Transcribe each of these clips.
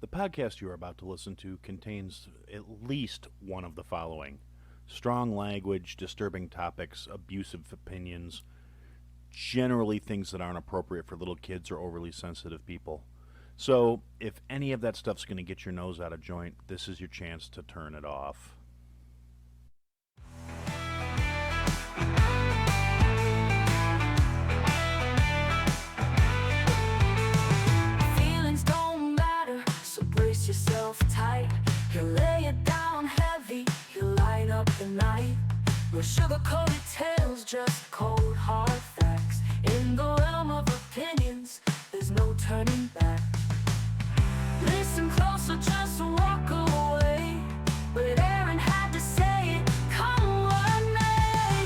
The podcast you are about to listen to contains at least one of the following: strong language, disturbing topics, abusive opinions, generally things that aren't appropriate for little kids or overly sensitive people. So, if any of that stuff's going to get your nose out of joint, this is your chance to turn it off. Feelings don't matter, so brace yourself tight. He'll lay it down heavy, he'll light up the night. No sugar-coated tales, just cold hard facts. In the realm of opinions, there's no turning back. Listen close or just walk away. But Aaron had to say it, come what may.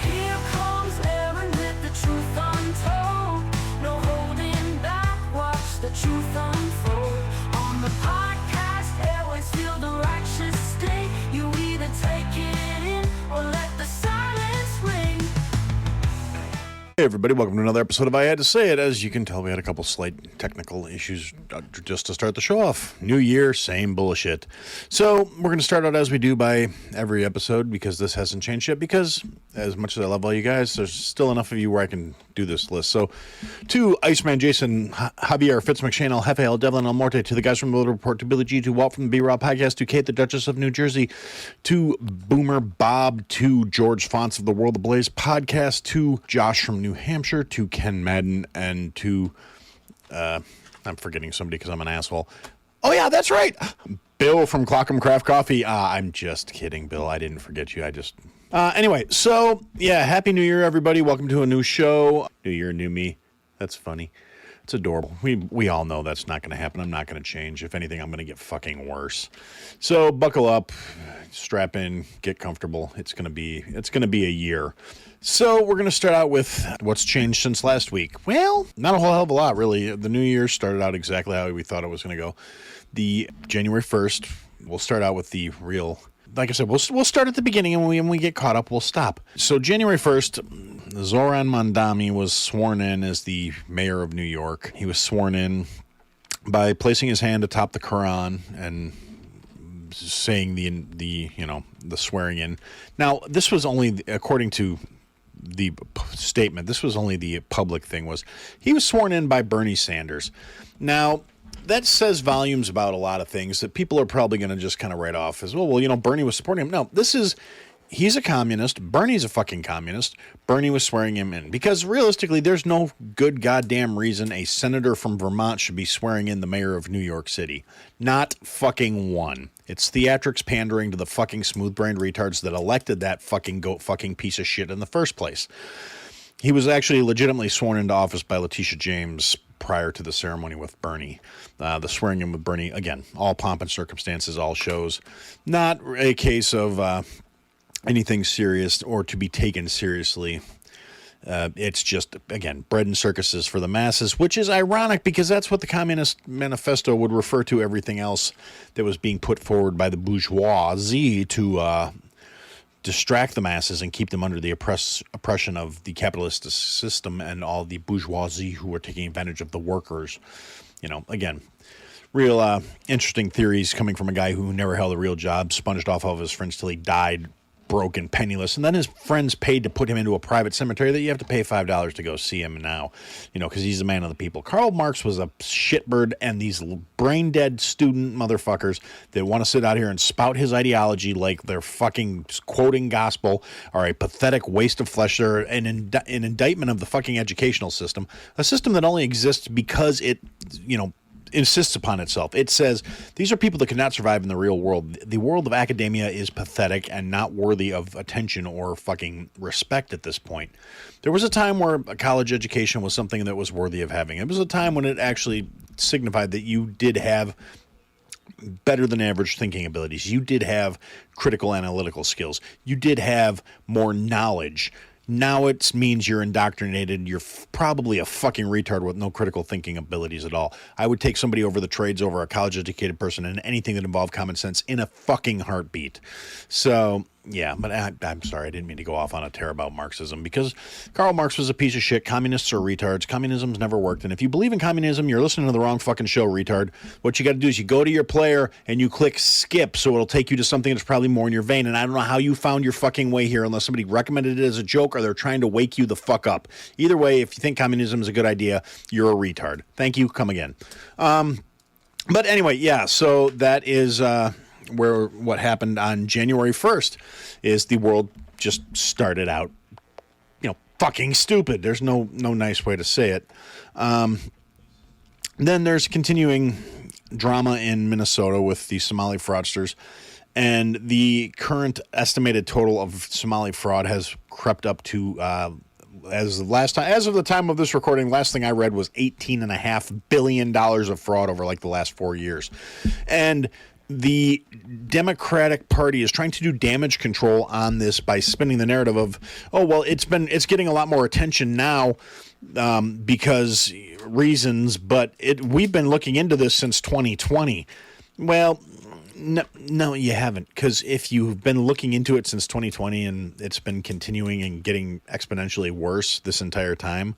Here comes Aaron with the truth untold. No holding back, watch the truth unfold. On the podcast, airways feel the righteous sting. You either take it in or let the silence ring. Hey everybody, welcome to another episode of I Had to Say It. As you can tell, we had a couple slight technical issues just to start the show off. New year, same bullshit. So we're going to start out as we do by every episode, because this hasn't changed yet, because as much as I love all you guys, there's still enough of you where I can do this list. So to Iceman Jason, Javier, Fitz McShane, El Jefe, El Devlin, El Morte, to the guys from the Little Report, to Billy G, to Walt from the B-Raw Podcast, to Kate, the Duchess of New Jersey, to Boomer Bob, to George Fonts of the World of Blaze Podcast, to Josh from New Hampshire, to Ken Madden, and to, I'm forgetting somebody because I'm an asshole. Oh yeah, that's right, Bill from Clockham Craft Coffee. I'm just kidding, Bill. I didn't forget you. Anyway, so yeah, Happy New Year, everybody. Welcome to a new show. New year, new me. That's funny. It's adorable. We all know that's not going to happen. I'm not going to change. If anything, I'm going to get fucking worse. So buckle up, strap in, get comfortable. It's going to be a year. So we're going to start out with what's changed since last week. Well, not a whole hell of a lot, really. The new year started out exactly how we thought it was going to go. The January 1st, we'll start out with the real. Like I said, we'll start at the beginning, and when we get caught up, we'll stop. So January 1st, Zoran Mandami was sworn in as the mayor of New York. He was sworn in by placing his hand atop the Quran and saying the swearing in. Now, this was only, according to the statement, this was only the public thing, was he was sworn in by Bernie Sanders. Now, that says volumes about a lot of things that people are probably going to just kind of write off as, well, Bernie was supporting him. No, he's a communist. Bernie's a fucking communist. Bernie was swearing him in because realistically, there's no good goddamn reason a senator from Vermont should be swearing in the mayor of New York City. Not fucking one. It's theatrics pandering to the fucking smooth-brained retards that elected that fucking goat fucking piece of shit in the first place. He was actually legitimately sworn into office by Letitia James prior to the ceremony with Bernie. The swearing in with Bernie, again, all pomp and circumstances, all shows. Not a case of anything serious or to be taken seriously. It's just, again, bread and circuses for the masses, which is ironic because that's what the Communist Manifesto would refer to everything else that was being put forward by the bourgeoisie to distract the masses and keep them under the oppression of the capitalist system and all the bourgeoisie who were taking advantage of the workers. Again, real interesting theories coming from a guy who never held a real job, sponged off all of his friends till he died broke and penniless, and then his friends paid to put him into a private cemetery that you have to pay $5 to go see him now, because he's a man of the people. Karl Marx was a shitbird, and these brain-dead student motherfuckers that want to sit out here and spout his ideology like they're fucking quoting gospel are a pathetic waste of flesh. They're an indictment of the fucking educational system, a system that only exists because it, insists upon itself. It says these are people that cannot survive in the real world. The world of academia is pathetic and not worthy of attention or fucking respect at this point. There was a time where a college education was something that was worthy of having. It was a time when it actually signified that you did have better than average thinking abilities. You did have critical analytical skills. You did have more knowledge. Now it means you're indoctrinated. You're probably a fucking retard with no critical thinking abilities at all. I would take somebody over the trades over a college-educated person and anything that involved common sense in a fucking heartbeat. So Yeah, but I'm sorry, I didn't mean to go off on a tear about Marxism, because Karl Marx was a piece of shit. Communists are retards. Communism's never worked. And if you believe in communism, you're listening to the wrong fucking show, retard. What you got to do is you go to your player and you click skip, so it'll take you to something that's probably more in your vein. And I don't know how you found your fucking way here unless somebody recommended it as a joke or they're trying to wake you the fuck up. Either way, if you think communism is a good idea, you're a retard. Thank you. Come again. But anyway, yeah, so that is where what happened on January 1st is the world just started out, fucking stupid. There's no nice way to say it. Then there's continuing drama in Minnesota with the Somali fraudsters, and the current estimated total of Somali fraud has crept up to as of the time of this recording, last thing I read was $18.5 billion of fraud over like the last 4 years. And the Democratic Party is trying to do damage control on this by spinning the narrative of, oh, well, it's getting a lot more attention now because reasons, but we've been looking into this since 2020. Well, no, you haven't, because if you've been looking into it since 2020 and it's been continuing and getting exponentially worse this entire time,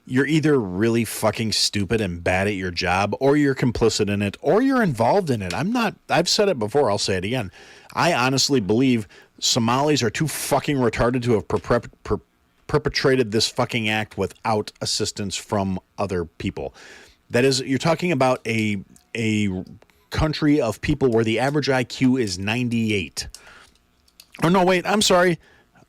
you're either really fucking stupid and bad at your job, or you're complicit in it, or you're involved in it. I've said it before, I'll say it again. I honestly believe Somalis are too fucking retarded to have perpetrated this fucking act without assistance from other people. That is, you're talking about a country of people where the average IQ is 98. Oh no, wait, I'm sorry.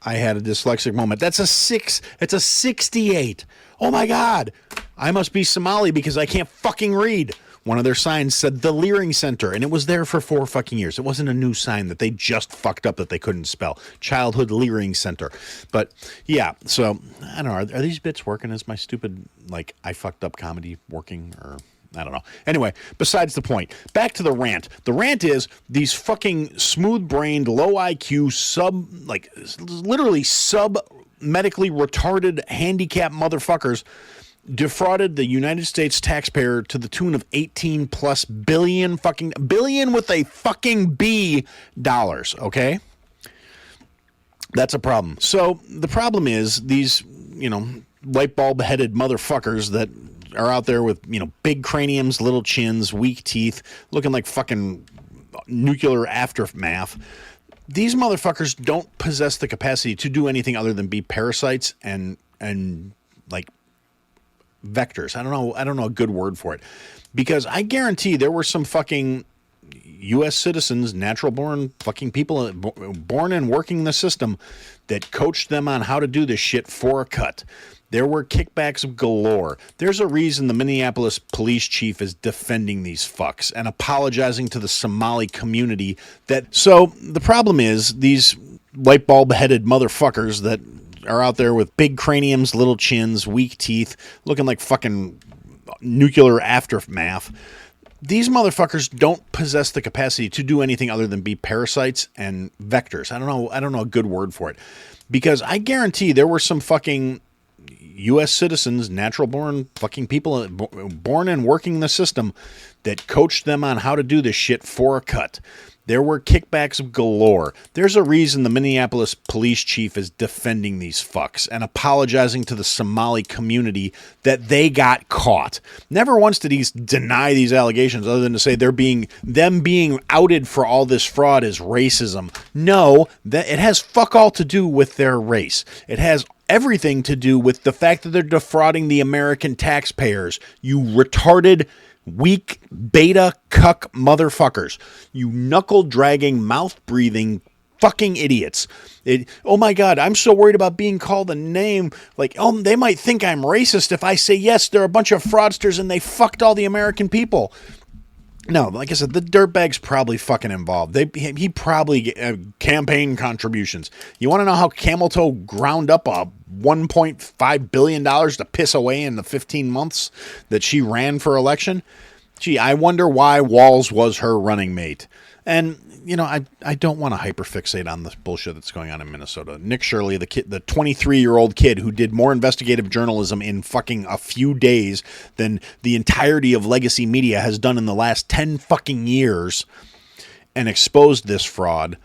I had a dyslexic moment. It's a 68. Oh my God. I must be Somali because I can't fucking read. One of their signs said the Leering Center, and it was there for 4 fucking years. It wasn't a new sign that they just fucked up that they couldn't spell. Childhood Leering Center. But yeah, so I don't know. Are these bits working? Is my stupid, I fucked up comedy working, or I don't know. Anyway, besides the point, back to the rant. The rant is these fucking smooth-brained, low IQ, literally sub-medically retarded, handicapped motherfuckers defrauded the United States taxpayer to the tune of 18 plus billion with a fucking B dollars, okay? That's a problem. So the problem is these, light bulb headed motherfuckers that are out there with, big craniums, little chins, weak teeth, looking like fucking nuclear aftermath. These motherfuckers don't possess the capacity to do anything other than be parasites and vectors. I don't know a good word for it, because I guarantee there were some fucking U.S. citizens, natural born fucking people born and working the system that coached them on how to do this shit for a cut. There were kickbacks galore. There's a reason the Minneapolis police chief is defending these fucks and apologizing to the Somali community. So the problem is these light bulb headed motherfuckers that are out there with big craniums, little chins, weak teeth, looking like fucking nuclear aftermath. These motherfuckers don't possess the capacity to do anything other than be parasites and vectors. I don't know a good word for it, because I guarantee there were some fucking U.S. citizens, natural born fucking people born and working the system that coached them on how to do this shit for a cut. There were kickbacks galore. There's a reason the Minneapolis police chief is defending these fucks and apologizing to the Somali community that they got caught. Never once did he deny these allegations, other than to say them being outed for all this fraud is racism. No, it has fuck all to do with their race. It has everything to do with the fact that they're defrauding the American taxpayers. You retarded, weak, beta, cuck motherfuckers. You knuckle-dragging, mouth-breathing fucking idiots. Oh my God, I'm so worried about being called a name. They might think I'm racist if I say, yes, they're a bunch of fraudsters and they fucked all the American people. No, like I said, the dirtbag's probably fucking involved. He probably campaign contributions. You want to know how Camel Toe ground up a $1.5 billion to piss away in the 15 months that she ran for election? Gee, I wonder why Walz was her running mate. And, I don't want to hyperfixate on this bullshit that's going on in Minnesota. Nick Shirley, the 23-year-old kid who did more investigative journalism in fucking a few days than the entirety of legacy media has done in the last 10 fucking years, and exposed this fraud.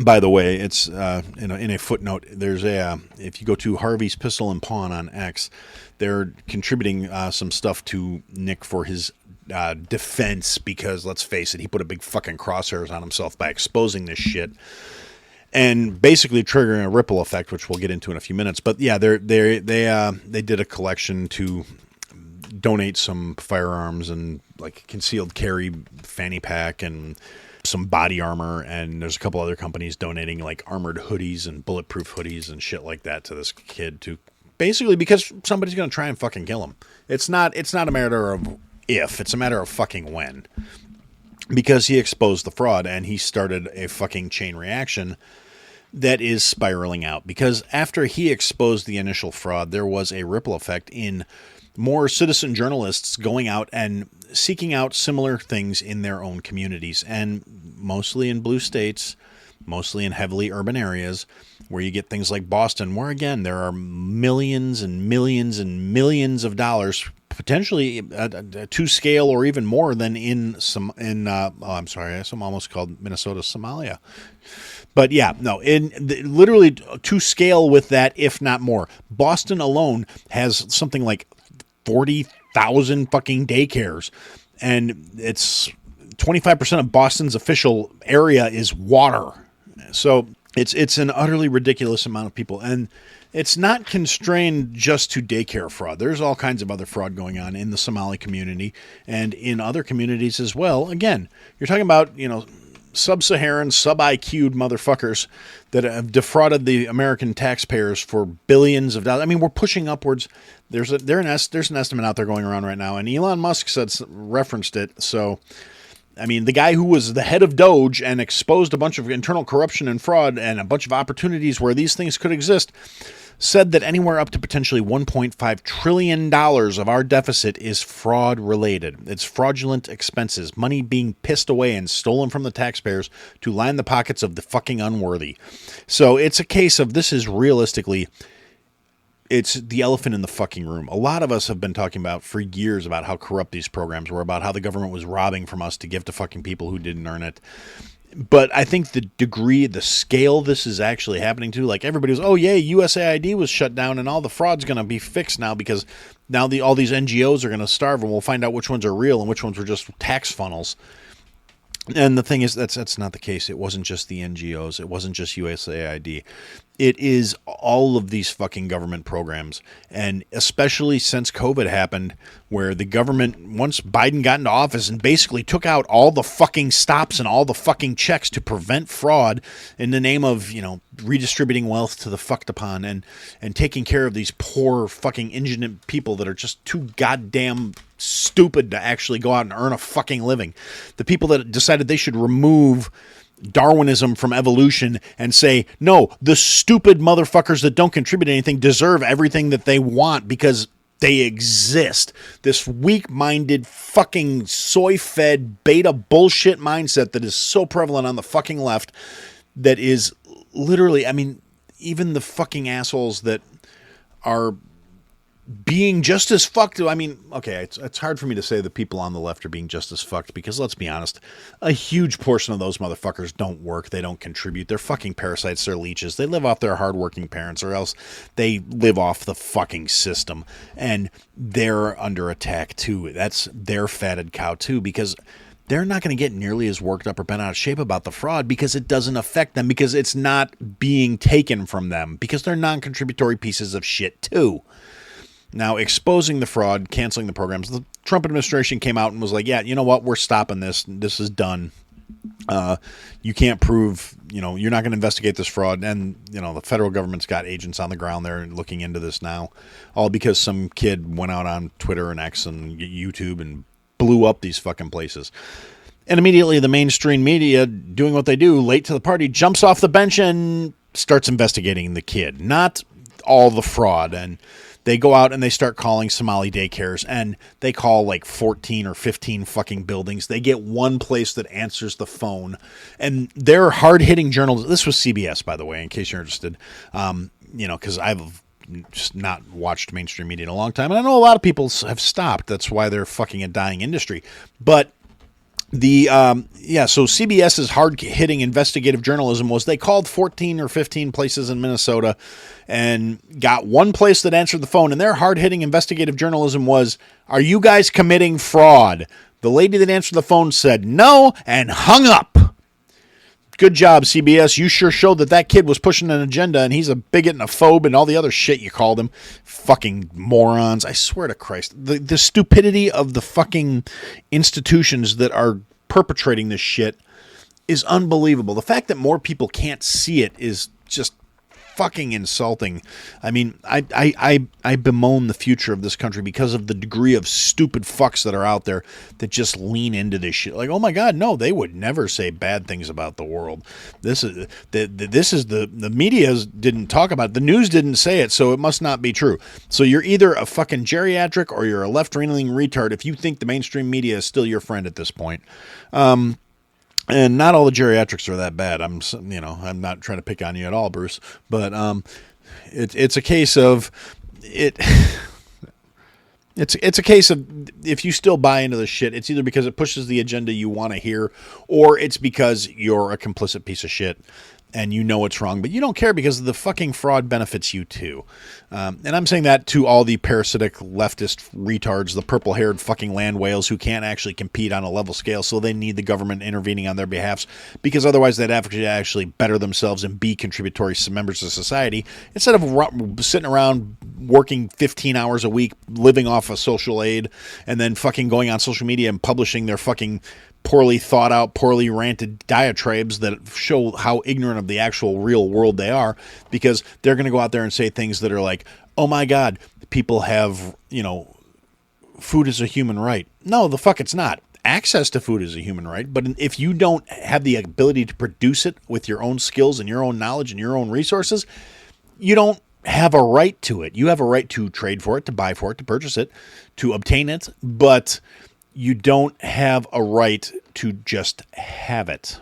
By the way, it's in a footnote. There's if you go to Harvey's Pistol and Pawn on X, they're contributing some stuff to Nick for his defense because let's face it, he put a big fucking crosshairs on himself by exposing this shit and basically triggering a ripple effect, which we'll get into in a few minutes. But yeah, they did a collection to donate some firearms and like concealed carry fanny pack and some body armor, and there's a couple other companies donating like armored hoodies and bulletproof hoodies and shit like that to this kid to basically because somebody's going to try and fucking kill him. It's not a matter of if, it's a matter of fucking when, because he exposed the fraud and he started a fucking chain reaction that is spiraling out, because after he exposed the initial fraud, there was a ripple effect in more citizen journalists going out and seeking out similar things in their own communities, and mostly in blue states, mostly in heavily urban areas where you get things like Boston, where again there are millions and millions and millions of dollars, potentially to scale or even more than I'm sorry, I'm almost called Minnesota Somalia. But yeah, no, literally to scale with that, if not more. Boston alone has something like 40,000 fucking daycares, and it's 25% of Boston's official area is water. So it's an utterly ridiculous amount of people, and it's not constrained just to daycare fraud. There's all kinds of other fraud going on in the Somali community and in other communities as well. Again, you're talking about, sub-Saharan, sub-IQ'd motherfuckers that have defrauded the American taxpayers for billions of dollars. I mean, we're pushing upwards. There's an estimate out there going around right now, and Elon Musk referenced it. So, I mean, the guy who was the head of Doge and exposed a bunch of internal corruption and fraud and a bunch of opportunities where these things could exist, said that anywhere up to potentially $1.5 trillion of our deficit is fraud related. It's fraudulent expenses, money being pissed away and stolen from the taxpayers to line the pockets of the fucking unworthy. So it's a case of this is realistically, it's the elephant in the fucking room. A lot of us have been talking about for years about how corrupt these programs were, about how the government was robbing from us to give to fucking people who didn't earn it. But I think the degree, the scale this is actually happening to, like everybody was, oh yeah, USAID was shut down and all the fraud's going to be fixed now because now all these NGOs are going to starve and we'll find out which ones are real and which ones were just tax funnels. And the thing is, that's not the case. It wasn't just the NGOs. It wasn't just USAID. It is all of these fucking government programs. And especially since COVID happened, where the government, once Biden got into office and basically took out all the fucking stops and all the fucking checks to prevent fraud in the name of, redistributing wealth to the fucked upon and taking care of these poor fucking indigent people that are just too goddamn stupid to actually go out and earn a fucking living. The people that decided they should remove Darwinism from evolution and say, no, the stupid motherfuckers that don't contribute anything deserve everything that they want because they exist. This weak-minded, fucking soy-fed, beta bullshit mindset that is so prevalent on the fucking left that is literally, I mean, even the fucking assholes that are being just as fucked. I mean, okay, it's hard for me to say the people on the left are being just as fucked because let's be honest, a huge portion of those motherfuckers don't work. They don't contribute. They're fucking parasites. They're leeches. They live off their hardworking parents or else they live off the fucking system and they're under attack too. That's their fatted cow too because they're not going to get nearly as worked up or bent out of shape about the fraud because it doesn't affect them because it's not being taken from them because they're non-contributory pieces of shit too. Now, exposing the fraud, canceling the programs, the Trump administration came out and was like, yeah, you know what? We're stopping this. This is done. You can't prove, you're not going to investigate this fraud. And, the federal government's got agents on the ground there looking into this now, all because some kid went out on Twitter and X and YouTube and blew up these fucking places. And immediately the mainstream media, doing what they do, late to the party, jumps off the bench and starts investigating the kid, not all the fraud. And they go out and they start calling Somali daycares and they call like 14 or 15 fucking buildings. They get one place that answers the phone and they're hard-hitting journalists. This was CBS, by the way, in case you're interested. Because I've just not watched mainstream media in a long time. And I know a lot of people have stopped. That's why they're fucking a dying industry. But So CBS's hard-hitting investigative journalism was they called 14 or 15 places in Minnesota and got one place that answered the phone, and their hard-hitting investigative journalism was, are you guys committing fraud? The lady that answered the phone said no and hung up. Good job, CBS. You sure showed that kid was pushing an agenda, and he's a bigot and a phobe and all the other shit you called him. Fucking morons. I swear to Christ. The stupidity of the fucking institutions that are perpetrating this shit is unbelievable. The fact that more people can't see it is just fucking insulting. I mean, I bemoan the future of this country because of the degree of stupid fucks that are out there that just lean into this shit. Like, oh my God, no, they would never say bad things about the world. This is the media didn't talk about it. The news didn't say it, so it must not be true. So you're either a fucking geriatric or you're a left-leaning retard if you think the mainstream media is still your friend at this point. And not all the geriatrics are that bad. I'm not trying to pick on you at all, Bruce. But it's a case of it. It's a case of if you still buy into the shit, it's either because it pushes the agenda you want to hear, or it's because you're a complicit piece of shit and you know it's wrong, but you don't care because the fucking fraud benefits you too. And I'm saying that to all the parasitic leftist retards, the purple-haired fucking land whales who can't actually compete on a level scale, so they need the government intervening on their behalfs, because otherwise they'd have to actually better themselves and be contributory members of society, instead of sitting around working 15 hours a week, living off of social aid, and then fucking going on social media and publishing their fucking poorly thought out, poorly ranted diatribes that show how ignorant of the actual real world they are, because they're going to go out there and say things that are like, oh my God, people have, food is a human right. No, the fuck it's not. Access to food is a human right, but if you don't have the ability to produce it with your own skills and your own knowledge and your own resources, you don't have a right to it. You have a right to trade for it, to buy for it, to purchase it, to obtain it, but you don't have a right to just have it.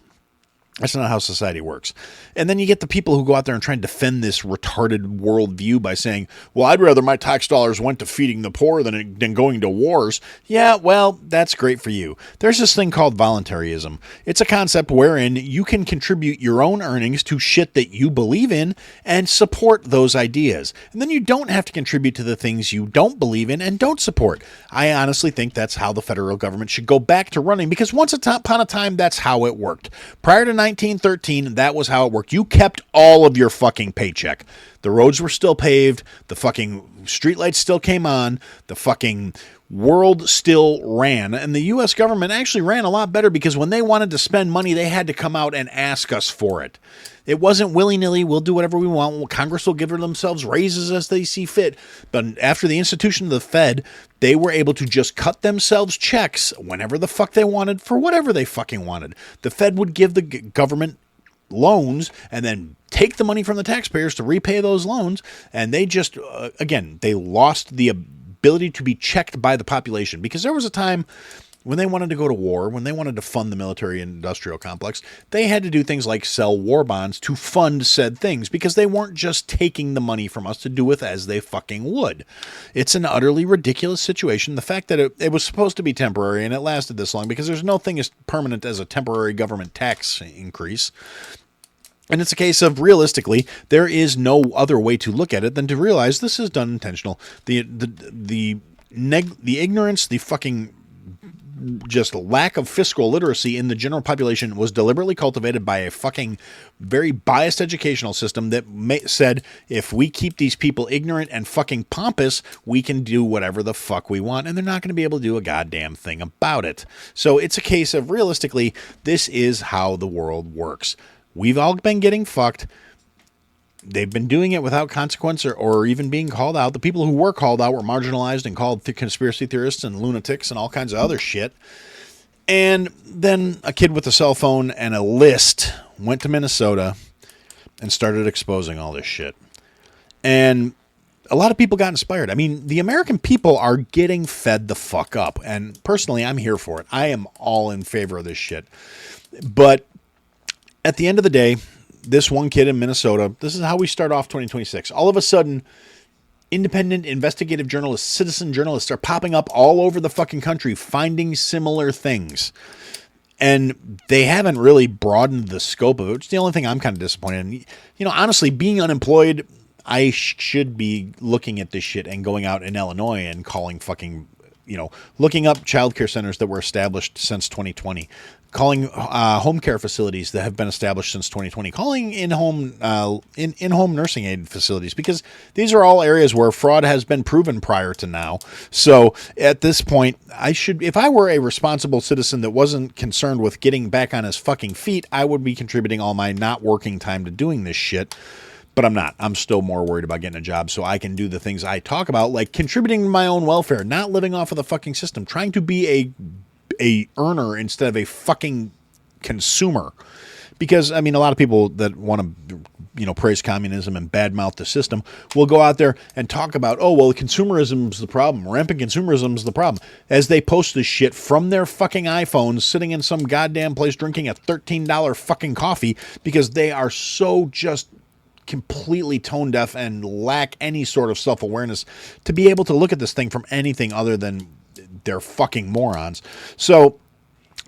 That's not how society works. And then you get the people who go out there and try and defend this retarded worldview by saying, well, I'd rather my tax dollars went to feeding the poor than going to wars. Yeah, well, that's great for you. There's this thing called voluntarism. It's a concept wherein you can contribute your own earnings to shit that you believe in and support those ideas. And then you don't have to contribute to the things you don't believe in and don't support. I honestly think that's how the federal government should go back to running, because once upon a time, that's how it worked. Prior to 1913, that was how it worked. You kept all of your fucking paycheck. The roads were still paved. The fucking streetlights still came on. The fucking world still ran. And the U.S. government actually ran a lot better, because when they wanted to spend money, they had to come out and ask us for it. It wasn't willy-nilly, we'll do whatever we want. Congress will give themselves raises as they see fit. But after the institution of the Fed, they were able to just cut themselves checks whenever the fuck they wanted for whatever they fucking wanted. The Fed would give the government loans and then take the money from the taxpayers to repay those loans. And they just, again, they lost the ability to be checked by the population, because there was a time when they wanted to go to war, when they wanted to fund the military-industrial complex, they had to do things like sell war bonds to fund said things, because they weren't just taking the money from us to do with as they fucking would. It's an utterly ridiculous situation. The fact that it was supposed to be temporary and it lasted this long, because there's no thing as permanent as a temporary government tax increase. And it's a case of, realistically, there is no other way to look at it than to realize this is done intentional. The ignorance, the fucking just lack of fiscal literacy in the general population was deliberately cultivated by a fucking very biased educational system that said, if we keep these people ignorant and fucking pompous, we can do whatever the fuck we want, and they're not going to be able to do a goddamn thing about it. So it's a case of, realistically, this is how the world works. We've all been getting fucked. They've been doing it without consequence or even being called out. The people who were called out were marginalized and called conspiracy theorists and lunatics and all kinds of other shit. And then a kid with a cell phone and a list went to Minnesota and started exposing all this shit. And a lot of people got inspired. I mean, the American people are getting fed the fuck up. And personally, I'm here for it. I am all in favor of this shit. But at the end of the day, this one kid in Minnesota, this is how we start off 2026. All of a sudden, independent investigative journalists, citizen journalists are popping up all over the fucking country, finding similar things. And they haven't really broadened the scope of it, which is the only thing I'm kind of disappointed in. You know, honestly, being unemployed, I should be looking at this shit and going out in Illinois and calling fucking, you know, looking up childcare centers that were established since 2020, calling home care facilities that have been established since 2020, calling in-home nursing aid facilities, because these are all areas where fraud has been proven prior to now. So at this point, I should, if I were a responsible citizen that wasn't concerned with getting back on his fucking feet, I would be contributing all my not working time to doing this shit. But I'm not. I'm still more worried about getting a job so I can do the things I talk about, like contributing to my own welfare, not living off of the fucking system, trying to be a earner instead of a fucking consumer. Because, I mean, a lot of people that want to, you know, praise communism and badmouth the system will go out there and talk about, oh, well, consumerism's the problem. Rampant consumerism's the problem. As they post this shit from their fucking iPhones, sitting in some goddamn place drinking a $13 fucking coffee, because they are so just completely tone deaf and lack any sort of self-awareness to be able to look at this thing from anything other than they're fucking morons. So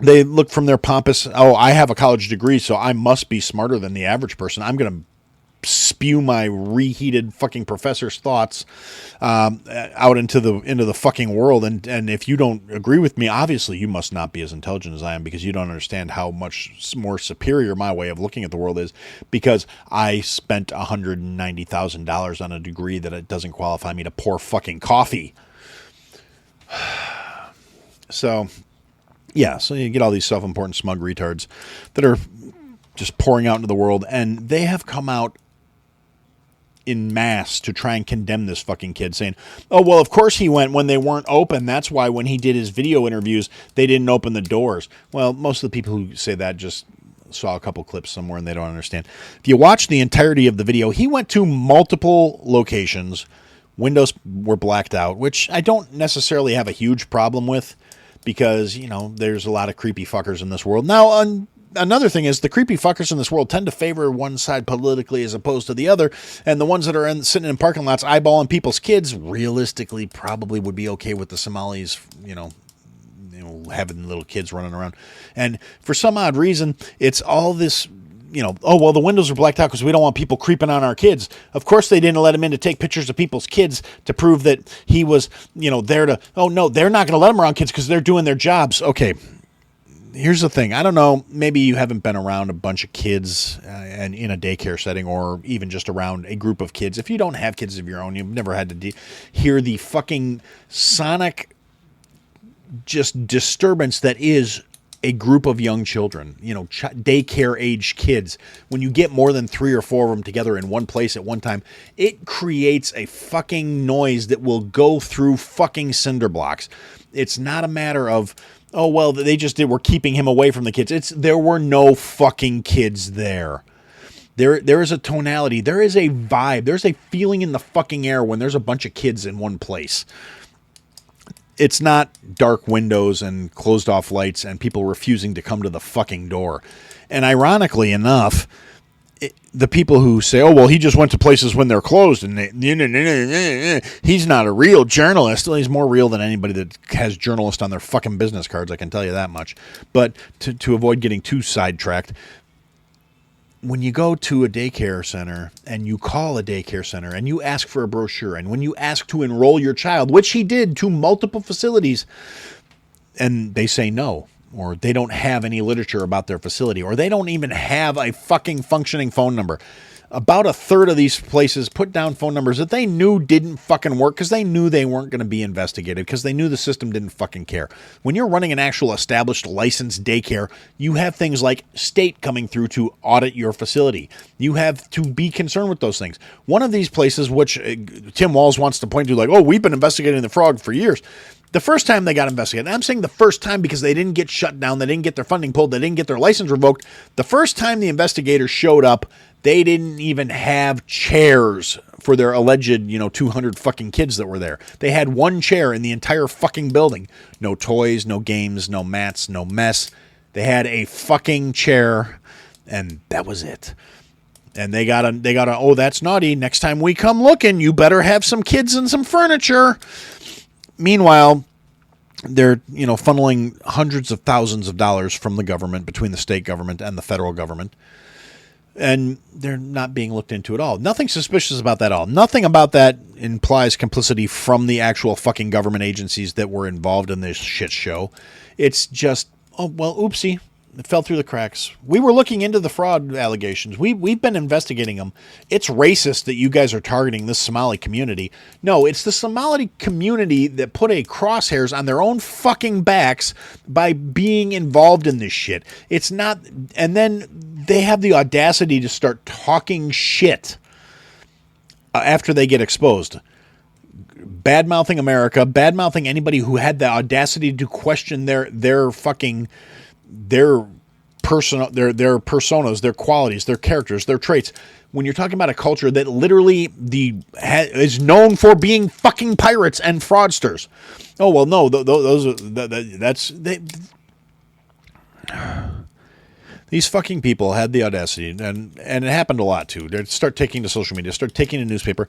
they look from their pompous, oh, I have a college degree, so I must be smarter than the average person. I'm going to spew my reheated fucking professor's thoughts out into the fucking world. And if you don't agree with me, obviously you must not be as intelligent as I am, because you don't understand how much more superior my way of looking at the world is, because I spent $190,000 on a degree that it doesn't qualify me to pour fucking coffee. So, yeah, so you get all these self-important smug retards that are just pouring out into the world, and they have come out in mass to try and condemn this fucking kid, saying, oh, well, of course he went when they weren't open. That's why when he did his video interviews, they didn't open the doors. Well, most of the people who say that just saw a couple clips somewhere and they don't understand. If you watch the entirety of the video, he went to multiple locations. Windows were blacked out, which I don't necessarily have a huge problem with, because, you know, there's a lot of creepy fuckers in this world. Now, another thing is the creepy fuckers in this world tend to favor one side politically as opposed to the other. And the ones that are sitting in parking lots eyeballing people's kids realistically probably would be okay with the Somalis, you know, having little kids running around. And for some odd reason, it's all this, you know, oh, well, the windows are blacked out because we don't want people creeping on our kids. Of course, they didn't let him in to take pictures of people's kids to prove that he was, you know, there to, oh, no, they're not going to let him around kids because they're doing their jobs. Okay, here's the thing. I don't know, maybe you haven't been around a bunch of kids and in a daycare setting, or even just around a group of kids. If you don't have kids of your own, you've never had to hear the fucking sonic just disturbance that is a group of young children, you know, daycare age kids. When you get more than 3 or 4 of them together in one place at one time, it creates a fucking noise that will go through fucking cinder blocks. It's not a matter of, oh, well, they just we're keeping him away from the kids. There were no fucking kids there. There is a tonality. There is a vibe. There's a feeling in the fucking air when there's a bunch of kids in one place. It's not dark windows and closed off lights and people refusing to come to the fucking door. And ironically enough, the people who say, oh, well, he just went to places when they're closed and he's not a real journalist. Well, he's more real than anybody that has journalist on their fucking business cards, I can tell you that much. But to avoid getting too sidetracked, when you go to a daycare center and you call a daycare center and you ask for a brochure, and when you ask to enroll your child, which he did to multiple facilities, and they say no, or they don't have any literature about their facility, or they don't even have a fucking functioning phone number. About a third of these places put down phone numbers that they knew didn't fucking work because they knew they weren't going to be investigated, because they knew the system didn't fucking care. When you're running an actual established licensed daycare, you have things like state coming through to audit your facility. You have to be concerned with those things. One of these places, which Tim Walz wants to point to, like, oh, we've been investigating the frog for years. The first time they got investigated, and I'm saying the first time because they didn't get shut down, they didn't get their funding pulled, they didn't get their license revoked. The first time the investigators showed up, they didn't even have chairs for their alleged, 200 fucking kids that were there. They had one chair in the entire fucking building. No toys, no games, no mats, no mess. They had a fucking chair, and that was it. And they got a, oh, that's naughty. Next time we come looking, you better have some kids and some furniture. Meanwhile, they're, funneling hundreds of thousands of dollars from the government, between the state government and the federal government. And they're not being looked into at all. Nothing suspicious about that at all. Nothing about that implies complicity from the actual fucking government agencies that were involved in this shit show. It's just, oh, well, oopsie. It fell through the cracks. We were looking into the fraud allegations. We've been investigating them. It's racist that you guys are targeting this Somali community. No, it's the Somali community that put a crosshairs on their own fucking backs by being involved in this shit. It's not, and then they have the audacity to start talking shit after they get exposed. Bad-mouthing America, bad-mouthing anybody who had the audacity to question their personas, their qualities, their characters, their traits. When you're talking about a culture that literally is known for being fucking pirates and fraudsters. Oh, well, no, these fucking people had the audacity, and it happened a lot too. They start taking to social media, start taking to newspaper,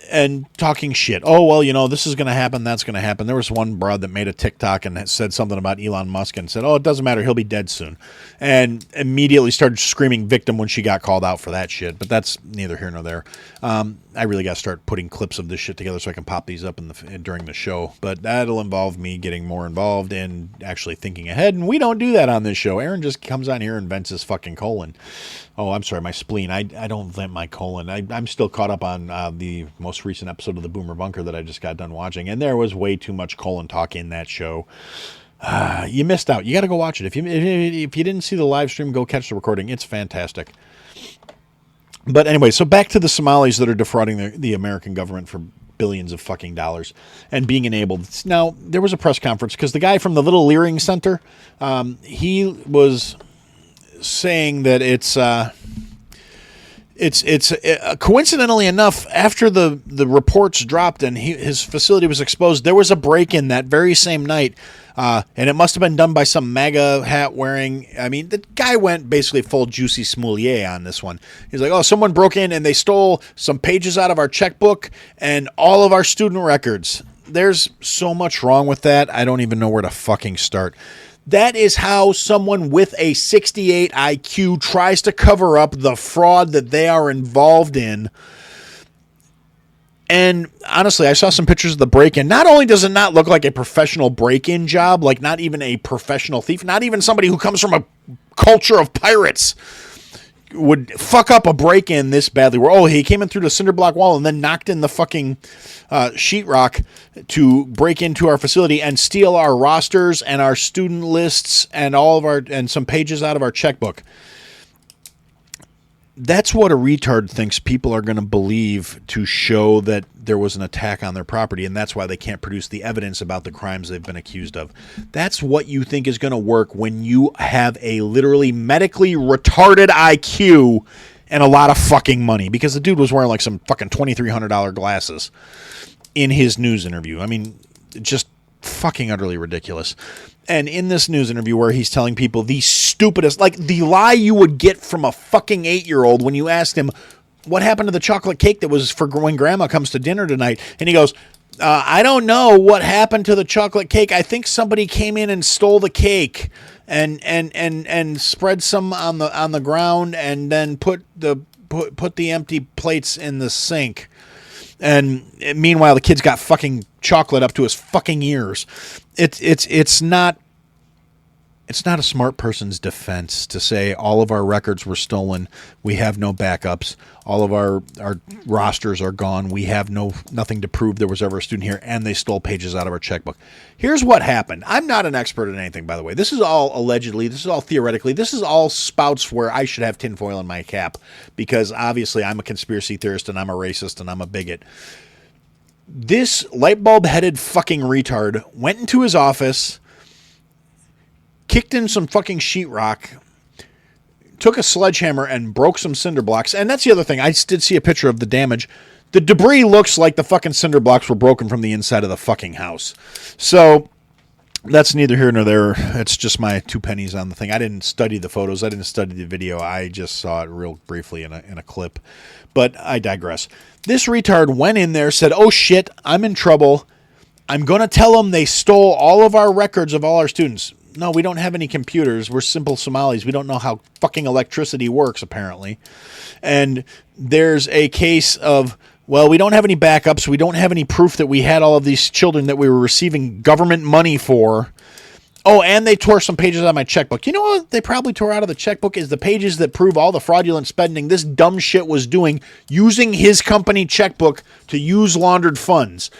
and talking shit. Oh, well, this is going to happen, that's going to happen. There was one broad that made a TikTok and said something about Elon Musk and said, oh, it doesn't matter, he'll be dead soon. And immediately started screaming victim when she got called out for that shit. But that's neither here nor there. I really got to start putting clips of this shit together so I can pop these up during the show. But that'll involve me getting more involved and actually thinking ahead. And we don't do that on this show. Aaron just comes on here and vents his fucking colon. Oh, I'm sorry, my spleen. I don't vent my colon. I'm still caught up on the most recent episode of the Boomer Bunker that I just got done watching. And there was way too much colon talk in that show. You missed out. You got to go watch it. If you didn't see the live stream, go catch the recording. It's fantastic. But anyway, so back to the Somalis that are defrauding the American government for billions of fucking dollars and being enabled. Now, there was a press conference because the guy from the Little Leering Center, he was saying that it's coincidentally enough, after the reports dropped and his facility was exposed, there was a break-in that very same night. And it must have been done by some MAGA hat wearing. I mean, the guy went basically full Juicy Smollett on this one. He's like, oh, someone broke in and they stole some pages out of our checkbook and all of our student records. There's so much wrong with that. I don't even know where to fucking start. That is how someone with a 68 IQ tries to cover up the fraud that they are involved in. And honestly, I saw some pictures of the break-in. Not only does it not look like a professional break-in job, like not even a professional thief, not even somebody who comes from a culture of pirates would fuck up a break-in this badly. Where, oh, he came in through the cinder block wall and then knocked in the fucking sheetrock to break into our facility and steal our rosters and our student lists and all of and some pages out of our checkbook. That's what a retard thinks people are going to believe to show that there was an attack on their property, and that's why they can't produce the evidence about the crimes they've been accused of. That's what you think is going to work when you have a literally medically retarded IQ and a lot of fucking money, because the dude was wearing like some fucking $2,300 glasses in his news interview. I mean, just fucking utterly ridiculous. And in this news interview where he's telling people the stupidest, like the lie you would get from a fucking 8-year-old when you asked him, what happened to the chocolate cake that was for when grandma comes to dinner tonight? And he goes, I don't know what happened to the chocolate cake. I think somebody came in and stole the cake and spread some on the ground and then put the empty plates in the sink. And meanwhile, the kid's got fucking chocolate up to his fucking ears. It's not a smart person's defense to say all of our records were stolen. We have no backups. All of our rosters are gone. We have nothing to prove there was ever a student here, and they stole pages out of our checkbook. Here's what happened. I'm not an expert in anything, by the way. This is all allegedly. This is all theoretically. This is all spouts where I should have tinfoil in my cap, because obviously I'm a conspiracy theorist and I'm a racist and I'm a bigot. This light bulb headed fucking retard went into his office, kicked in some fucking sheetrock, took a sledgehammer and broke some cinder blocks. And that's the other thing. I did see a picture of the damage. The debris looks like the fucking cinder blocks were broken from the inside of the fucking house. So that's neither here nor there. It's just my 2 pennies on the thing. I didn't study the photos. I didn't study the video. I just saw it real briefly in a clip. But I digress. This retard went in there, said, oh shit, I'm in trouble. I'm going to tell them they stole all of our records of all our students. No, we don't have any computers. We're simple Somalis. We don't know how fucking electricity works, apparently. And there's a case of, well, we don't have any backups. We don't have any proof that we had all of these children that we were receiving government money for. Oh, and they tore some pages out of my checkbook. You know what they probably tore out of the checkbook is the pages that prove all the fraudulent spending this dumb shit was doing using his company checkbook to use laundered funds.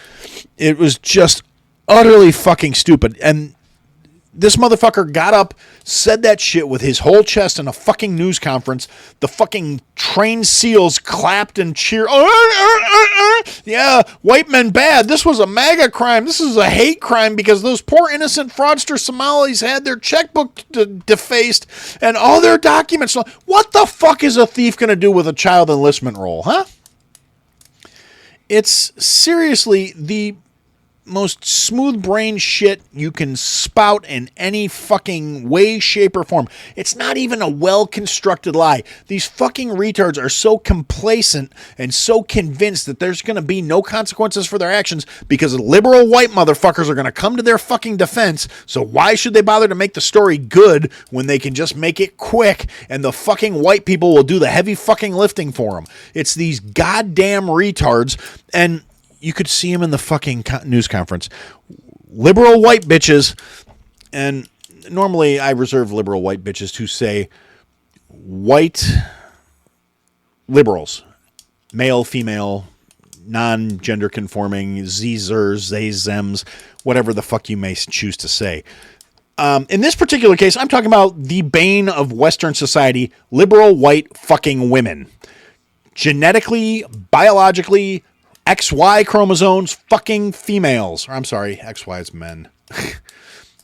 It was just utterly fucking stupid. And this motherfucker got up, said that shit with his whole chest in a fucking news conference. The fucking trained SEALs clapped and cheered. Yeah, white men bad. This was a MAGA crime. This is a hate crime because those poor innocent fraudster Somalis had their checkbook defaced and all their documents. What the fuck is a thief going to do with a child enlistment roll, huh? It's seriously the most smooth brain shit you can spout in any fucking way, shape, or form. It's not even a well-constructed lie. These fucking retards are so complacent and so convinced that there's going to be no consequences for their actions because liberal white motherfuckers are going to come to their fucking defense. So why should they bother to make the story good when they can just make it quick and the fucking white people will do the heavy fucking lifting for them? It's these goddamn retards. And you could see him in the fucking news conference. Liberal white bitches, and normally I reserve liberal white bitches to say white liberals, male, female, non-gender conforming, zers, they, zems, whatever the fuck you may choose to say. In this particular case, I'm talking about the bane of Western society, liberal white fucking women. Genetically, biologically, XY chromosomes, fucking females. Or I'm sorry, XY is men.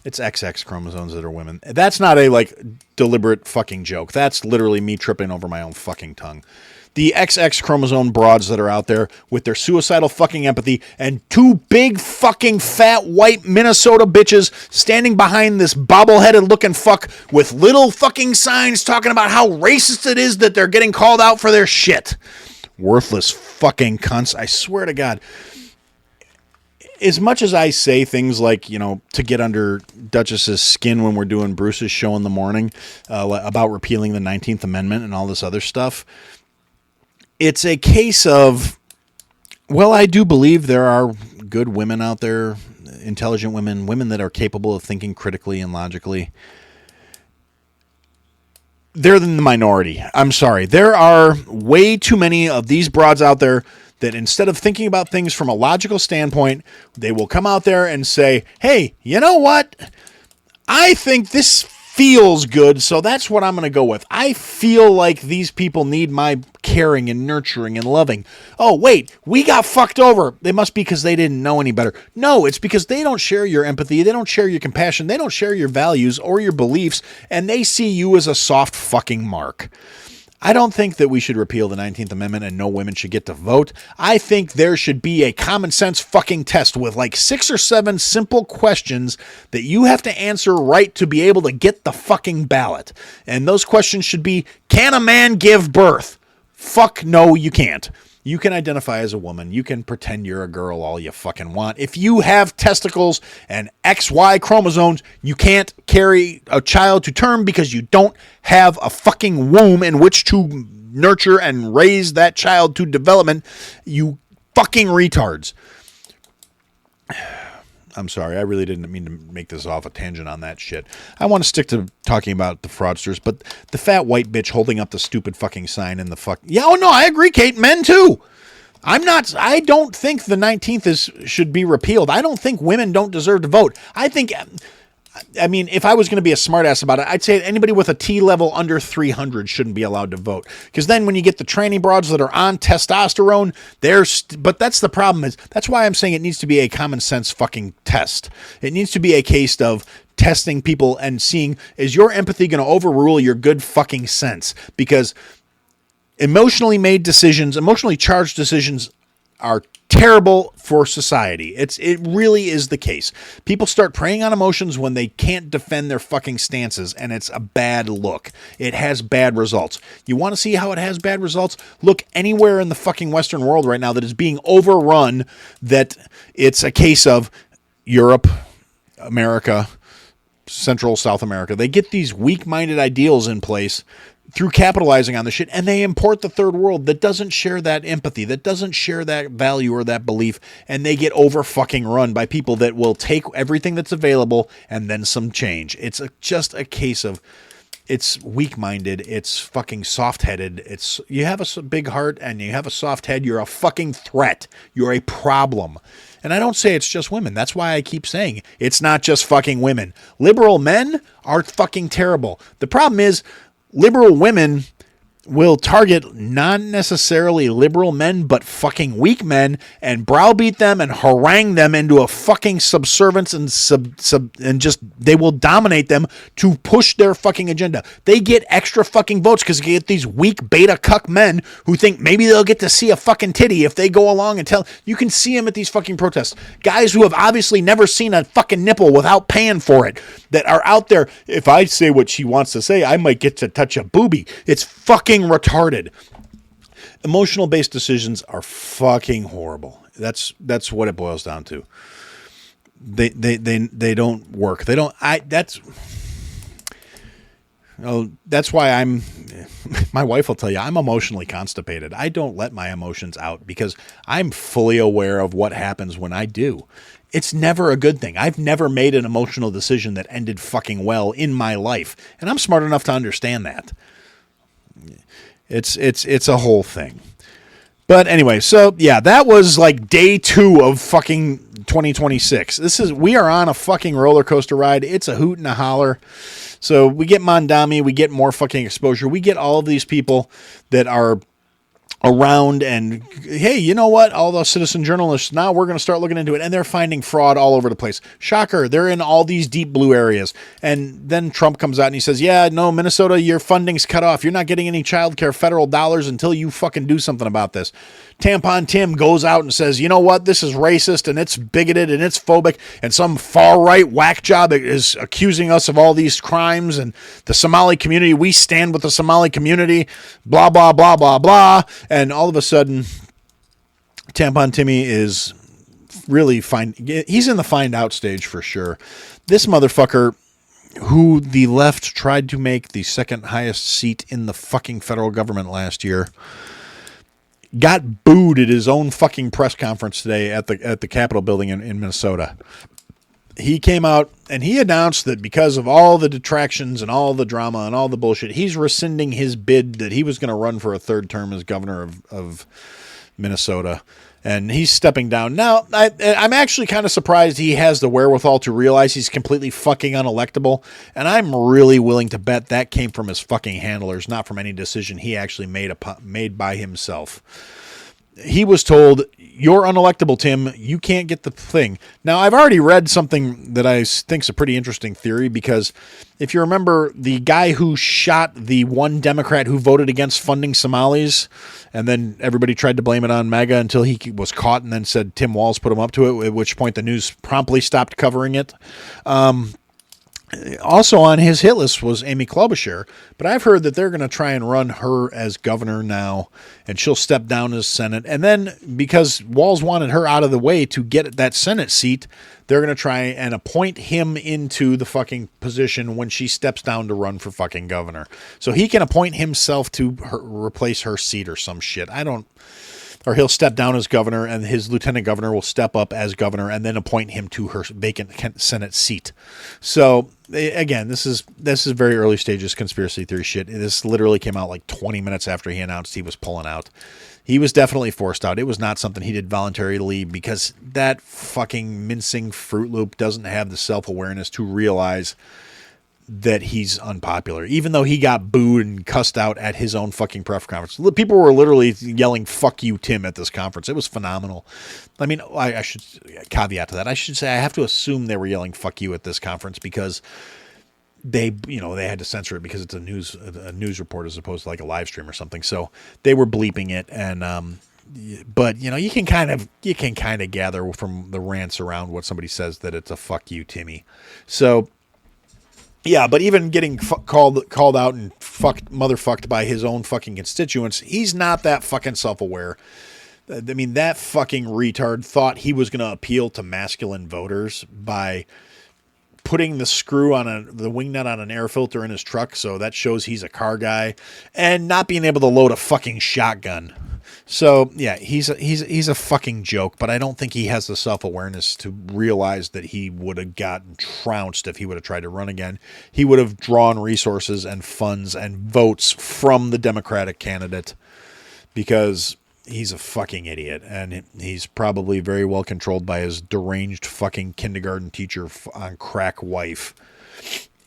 It's XX chromosomes that are women. That's not a, deliberate fucking joke. That's literally me tripping over my own fucking tongue. The XX chromosome broads that are out there with their suicidal fucking empathy and two big fucking fat white Minnesota bitches standing behind this bobble-headed looking fuck with little fucking signs talking about how racist it is that they're getting called out for their shit. Worthless fucking cunts. I swear to God. As much as I say things like, to get under Duchess's skin when we're doing Bruce's show in the morning about repealing the 19th Amendment and all this other stuff, it's a case of, well, I do believe there are good women out there, intelligent women that are capable of thinking critically and logically. They're in the minority. I'm sorry. There are way too many of these broads out there that instead of thinking about things from a logical standpoint, they will come out there and say, hey, you know what? I think this feels good, so that's what I'm going to go with. I feel like these people need my caring and nurturing and loving. Oh, wait, we got fucked over. It must be because they didn't know any better. No, it's because they don't share your empathy. They don't share your compassion. They don't share your values or your beliefs, and they see you as a soft fucking mark. I don't think that we should repeal the 19th Amendment and no women should get to vote. I think there should be a common sense fucking test with 6 or 7 simple questions that you have to answer right to be able to get the fucking ballot. And those questions should be, can a man give birth? Fuck no, you can't. You can identify as a woman. You can pretend you're a girl all you fucking want. If you have testicles and XY chromosomes, you can't carry a child to term because you don't have a fucking womb in which to nurture and raise that child to development. You fucking retards. I'm sorry, I really didn't mean to make this off a tangent on that shit. I want to stick to talking about the fraudsters, but the fat white bitch holding up the stupid fucking sign in the fuck... Yeah, oh no, I agree, Kate, men too. I don't think the 19th should be repealed. I don't think women don't deserve to vote. If I was going to be a smartass about it, I'd say anybody with a T level under 300 shouldn't be allowed to vote. Because then when you get the tranny broads that are on testosterone, but that's the problem. That's why I'm saying it needs to be a common sense fucking test. It needs to be a case of testing people and seeing, is your empathy going to overrule your good fucking sense? Because emotionally charged decisions are terrible for society. It really is the case. People start preying on emotions when they can't defend their fucking stances, and it's a bad look. It has bad results. You want to see how it has bad results? Look anywhere in the fucking Western world right now that is being overrun, that it's a case of Europe, America, Central, South America. They get these weak-minded ideals in place through capitalizing on the shit, and they import the third world that doesn't share that empathy, that doesn't share that value or that belief, and they get over-fucking run by people that will take everything that's available and then some change. It's just a case of it's weak-minded, it's fucking soft-headed, it's you have a big heart and you have a soft head, you're a fucking threat, you're a problem. And I don't say it's just women. That's why I keep saying it's not just fucking women. Liberal men are fucking terrible. The problem is liberal women will target not necessarily liberal men, but fucking weak men and browbeat them and harangue them into a fucking subservience and just they will dominate them to push their fucking agenda. They get extra fucking votes because they get these weak beta cuck men who think maybe they'll get to see a fucking titty if they go along and tell. You can see them at these fucking protests. Guys who have obviously never seen a fucking nipple without paying for it that are out there. If I say what she wants to say, I might get to touch a boobie. It's fucking retarded. Emotional based decisions are fucking horrible. That's what it boils down to. They don't work. They don't. That's why I'm. My wife will tell you I'm emotionally constipated. I don't let my emotions out because I'm fully aware of what happens when I do. It's never a good thing. I've never made an emotional decision that ended fucking well in my life, and I'm smart enough to understand that. It's a whole thing. But anyway, so yeah, that was like day 2 of fucking 2026. We are on a fucking roller coaster ride. It's a hoot and a holler. So we get Mondami, we get more fucking exposure. We get all of these people that are around and hey, you know what? All those citizen journalists, now we're going to start looking into it. And they're finding fraud all over the place. Shocker. They're in all these deep blue areas. And then Trump comes out and he says, yeah, no, Minnesota, your funding's cut off. You're not getting any childcare federal dollars until you fucking do something about this. Tampon Tim goes out and says, you know what? This is racist and it's bigoted and it's phobic. And some far right whack job is accusing us of all these crimes. And the Somali community, we stand with the Somali community, blah, blah, blah, blah, blah. And all of a sudden, Tampon Timmy is really he's in the find out stage for sure. This motherfucker, who the left tried to make the second highest seat in the fucking federal government last year, got booed at his own fucking press conference today at the Capitol building in Minnesota. He came out and he announced that because of all the detractions and all the drama and all the bullshit, he's rescinding his bid that he was going to run for a third term as governor of Minnesota. And he's stepping down. Now, I'm actually kind of surprised he has the wherewithal to realize he's completely fucking unelectable. And I'm really willing to bet that came from his fucking handlers, not from any decision he actually made by himself. He was told, you're unelectable, Tim. You can't get the thing. Now, I've already read something that I think is a pretty interesting theory because if you remember the guy who shot the one Democrat who voted against funding Somalis, and then everybody tried to blame it on MAGA until he was caught and then said Tim Walz put him up to it, at which point the news promptly stopped covering it. Also on his hit list was Amy Klobuchar, but I've heard that they're going to try and run her as governor now, and she'll step down as Senate. And then because Walz wanted her out of the way to get that Senate seat, they're going to try and appoint him into the fucking position when she steps down to run for fucking governor. So he can appoint himself to replace her seat or some shit. Or he'll step down as governor and his lieutenant governor will step up as governor and then appoint him to her vacant Senate seat. So again, this is very early stages conspiracy theory shit. This literally came out like 20 minutes after he announced he was pulling out. He was definitely forced out. It was not something he did voluntarily because that fucking mincing Fruit Loop doesn't have the self-awareness to realize that he's unpopular, even though he got booed and cussed out at his own fucking press conference. People were literally yelling, fuck you, Tim, at this conference. It was phenomenal. I mean, I should caveat to that. I should say I have to assume they were yelling, fuck you, at this conference because they had to censor it because it's a news report as opposed to like a live stream or something. So they were bleeping it. And, but you can kind of gather from the rants around what somebody says that it's a fuck you, Timmy. So, yeah, but even getting called out and motherfucked by his own fucking constituents, he's not that fucking self-aware. I mean, that fucking retard thought he was going to appeal to masculine voters by putting the screw on the wing nut on an air filter in his truck, so that shows he's a car guy, and not being able to load a fucking shotgun. So yeah, he's a fucking joke, but I don't think he has the self-awareness to realize that he would have gotten trounced if he would have tried to run again. He would have drawn resources and funds and votes from the Democratic candidate because he's a fucking idiot, and he's probably very well controlled by his deranged fucking kindergarten teacher on crack wife.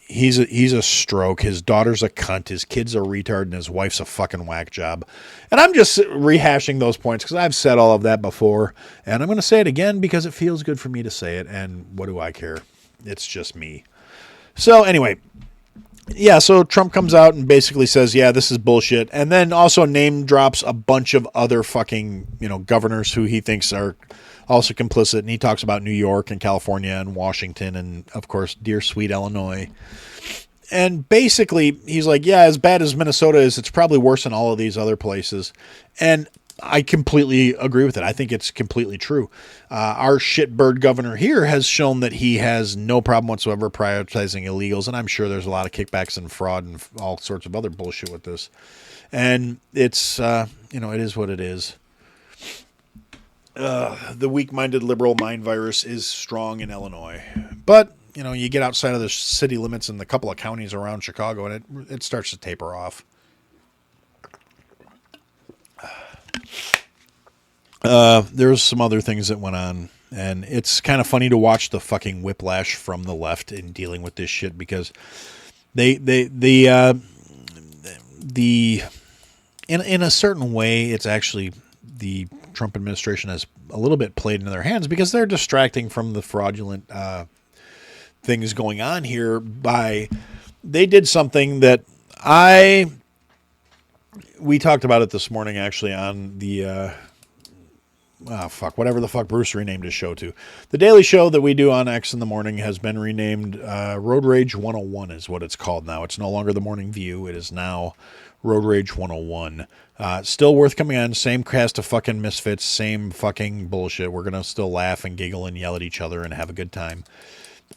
He's a stroke. His daughter's a cunt. His kid's a retard, and his wife's a fucking whack job. And I'm just rehashing those points because I've said all of that before, and I'm going to say it again because it feels good for me to say it, and what do I care? It's just me. So anyway, yeah, so Trump comes out and basically says, yeah, this is bullshit, and then also name drops a bunch of other fucking, governors who he thinks are also complicit, and he talks about New York and California and Washington and, of course, dear sweet Illinois. And basically, he's like, yeah, as bad as Minnesota is, it's probably worse than all of these other places. And I completely agree with it. I think it's completely true. Our shitbird governor here has shown that he has no problem whatsoever prioritizing illegals, and I'm sure there's a lot of kickbacks and fraud and all sorts of other bullshit with this. And it's, it is what it is. The weak-minded liberal mind virus is strong in Illinois. But, you get outside of the city limits and the couple of counties around Chicago, and it starts to taper off. There's some other things that went on, and it's kind of funny to watch the fucking whiplash from the left in dealing with this shit, because in a certain way, it's actually the Trump administration has a little bit played into their hands because they're distracting from the fraudulent things going on here they did something that we talked about it this morning actually on the whatever the fuck Bruce renamed his show to. The daily show that we do on X in the morning has been renamed Road Rage 101 is what it's called now. It's no longer the Morning View. It is now Road Rage 101. Still worth coming on. Same cast of fucking misfits. Same fucking bullshit. We're going to still laugh and giggle and yell at each other and have a good time.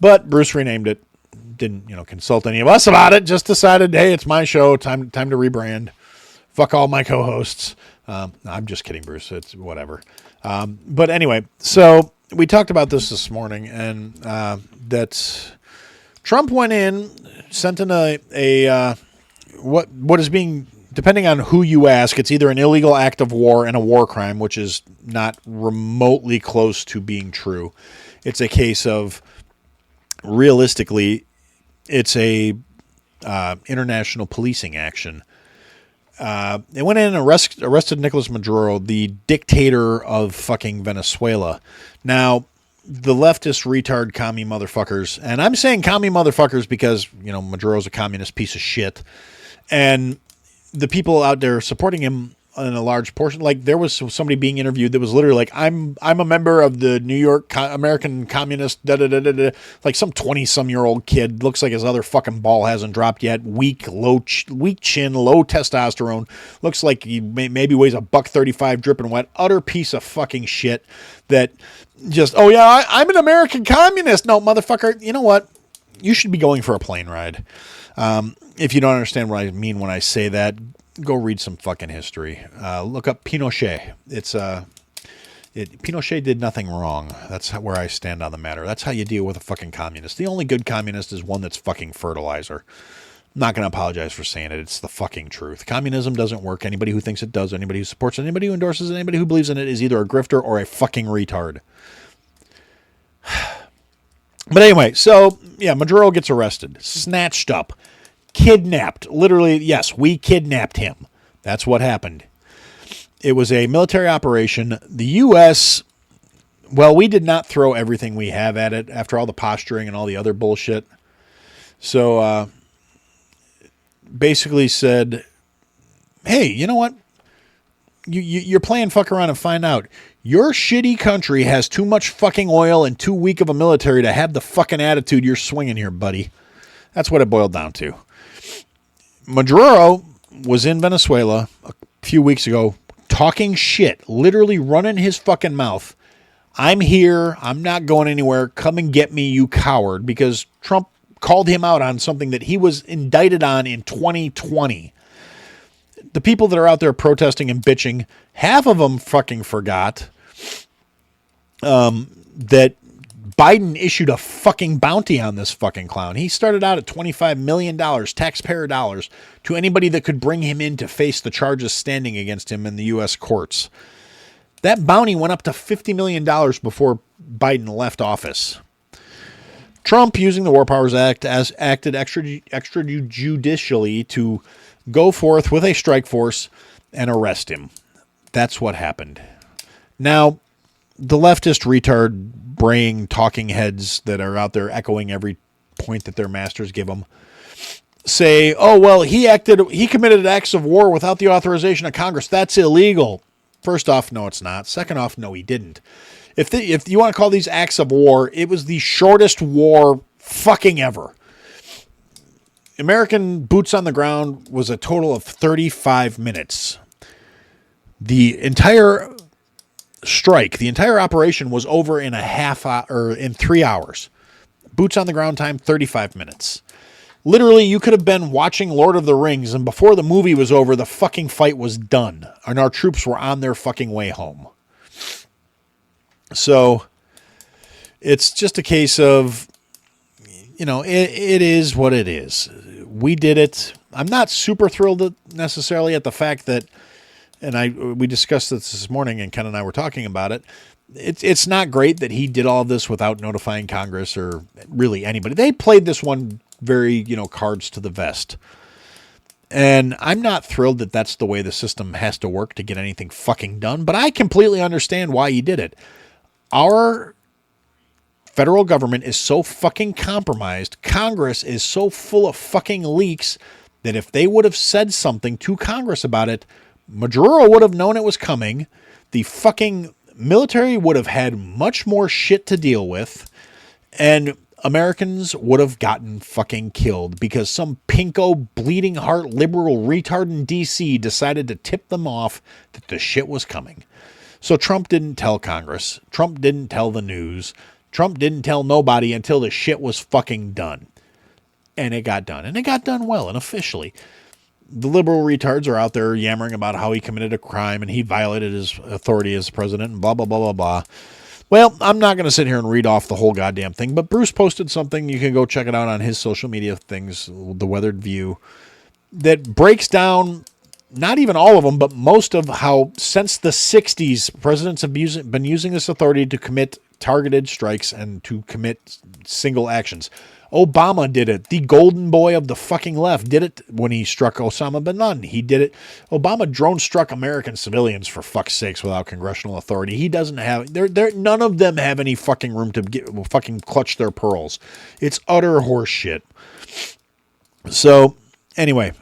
But Bruce renamed it. Didn't, consult any of us about it. Just decided, hey, it's my show. Time to rebrand. Fuck all my co-hosts. I'm just kidding, Bruce. It's whatever. But anyway, so we talked about this morning, and that Trump went in, sent in what is being, depending on who you ask, it's either an illegal act of war and a war crime, which is not remotely close to being true. It's a case of, realistically, it's a international policing action. They went in and arrested Nicolas Maduro, the dictator of fucking Venezuela. Now, the leftist retard commie motherfuckers, and I'm saying commie motherfuckers because, Maduro's a communist piece of shit, and the people out there supporting him in a large portion, like there was somebody being interviewed that was literally like, I'm a member of the New York American Communist, like some 20-some-year-old kid, looks like his other fucking ball hasn't dropped yet, weak chin, low testosterone, looks like he maybe weighs $135 dripping wet, utter piece of fucking shit that just, oh yeah, I'm an American communist. No, motherfucker, you know what? You should be going for a plane ride. If you don't understand what I mean when I say that, go read some fucking history. Look up Pinochet. Pinochet did nothing wrong. That's where I stand on the matter. That's how you deal with a fucking communist. The only good communist is one that's fucking fertilizer. I'm not going to apologize for saying it. It's the fucking truth. Communism doesn't work. Anybody who thinks it does, anybody who supports it, anybody who endorses it, anybody who believes in it is either a grifter or a fucking retard. But anyway, so yeah, Maduro gets arrested, snatched up, kidnapped. Literally, yes, we kidnapped him. That's what happened. It was a military operation. The U.S., well, we did not throw everything we have at it after all the posturing and all the other bullshit. So, basically said, hey, you know what? You're playing fuck around and find out. Your shitty country has too much fucking oil and too weak of a military to have the fucking attitude you're swinging here, buddy. That's what it boiled down to. Maduro was in Venezuela a few weeks ago, talking shit, literally running his fucking mouth. I'm here. I'm not going anywhere. Come and get me, you coward. Because Trump called him out on something that he was indicted on in 2020. The people that are out there protesting and bitching, half of them fucking forgot that Biden issued a fucking bounty on this fucking clown. He started out at $25 million, taxpayer dollars, to anybody that could bring him in to face the charges standing against him in the U.S. courts. That bounty went up to $50 million before Biden left office. Trump, using the War Powers Act, acted extrajudicially to go forth with a strike force and arrest him. That's what happened. Now, the leftist retard braying talking heads that are out there echoing every point that their masters give them say, oh, well, he committed acts of war without the authorization of Congress. That's illegal. First off, no, it's not. Second off, no, he didn't. If you want to call these acts of war, it was the shortest war fucking ever. American boots on the ground was a total of 35 minutes. The entire strike, the entire operation was over in in 3 hours. Boots on the ground time, 35 minutes. Literally, you could have been watching Lord of the Rings, and before the movie was over, the fucking fight was done, and our troops were on their fucking way home. So, it's just a case of, it is what it is. We did it. I'm not super thrilled necessarily at the fact that, and we discussed this morning, and Ken and I were talking about it. It's not great that he did all of this without notifying Congress or really anybody. They played this one very, cards to the vest. And I'm not thrilled that that's the way the system has to work to get anything fucking done, but I completely understand why he did it. Our federal government is so fucking compromised. Congress is so full of fucking leaks that if they would have said something to Congress about it, Maduro would have known it was coming. The fucking military would have had much more shit to deal with, and Americans would have gotten fucking killed because some pinko bleeding heart liberal retard in DC decided to tip them off that the shit was coming. So Trump didn't tell Congress. Trump didn't tell the news. Trump didn't tell nobody until the shit was fucking done. And it got done. And it got done well and officially. The liberal retards are out there yammering about how he committed a crime and he violated his authority as president and blah, blah, blah, blah, blah. Well, I'm not going to sit here and read off the whole goddamn thing, but Bruce posted something. You can go check it out on his social media things, The Weathered View, that breaks down not even all of them, but most of how since the 60s, presidents have been using this authority to commit targeted strikes and to commit single actions. Obama did it. The golden boy of the fucking left did it when he struck Osama bin Laden. He did it. Obama drone struck American civilians for fuck's sakes without congressional authority. He doesn't have, none of them have any fucking room to fucking clutch their pearls. It's utter horse shit. So anyway,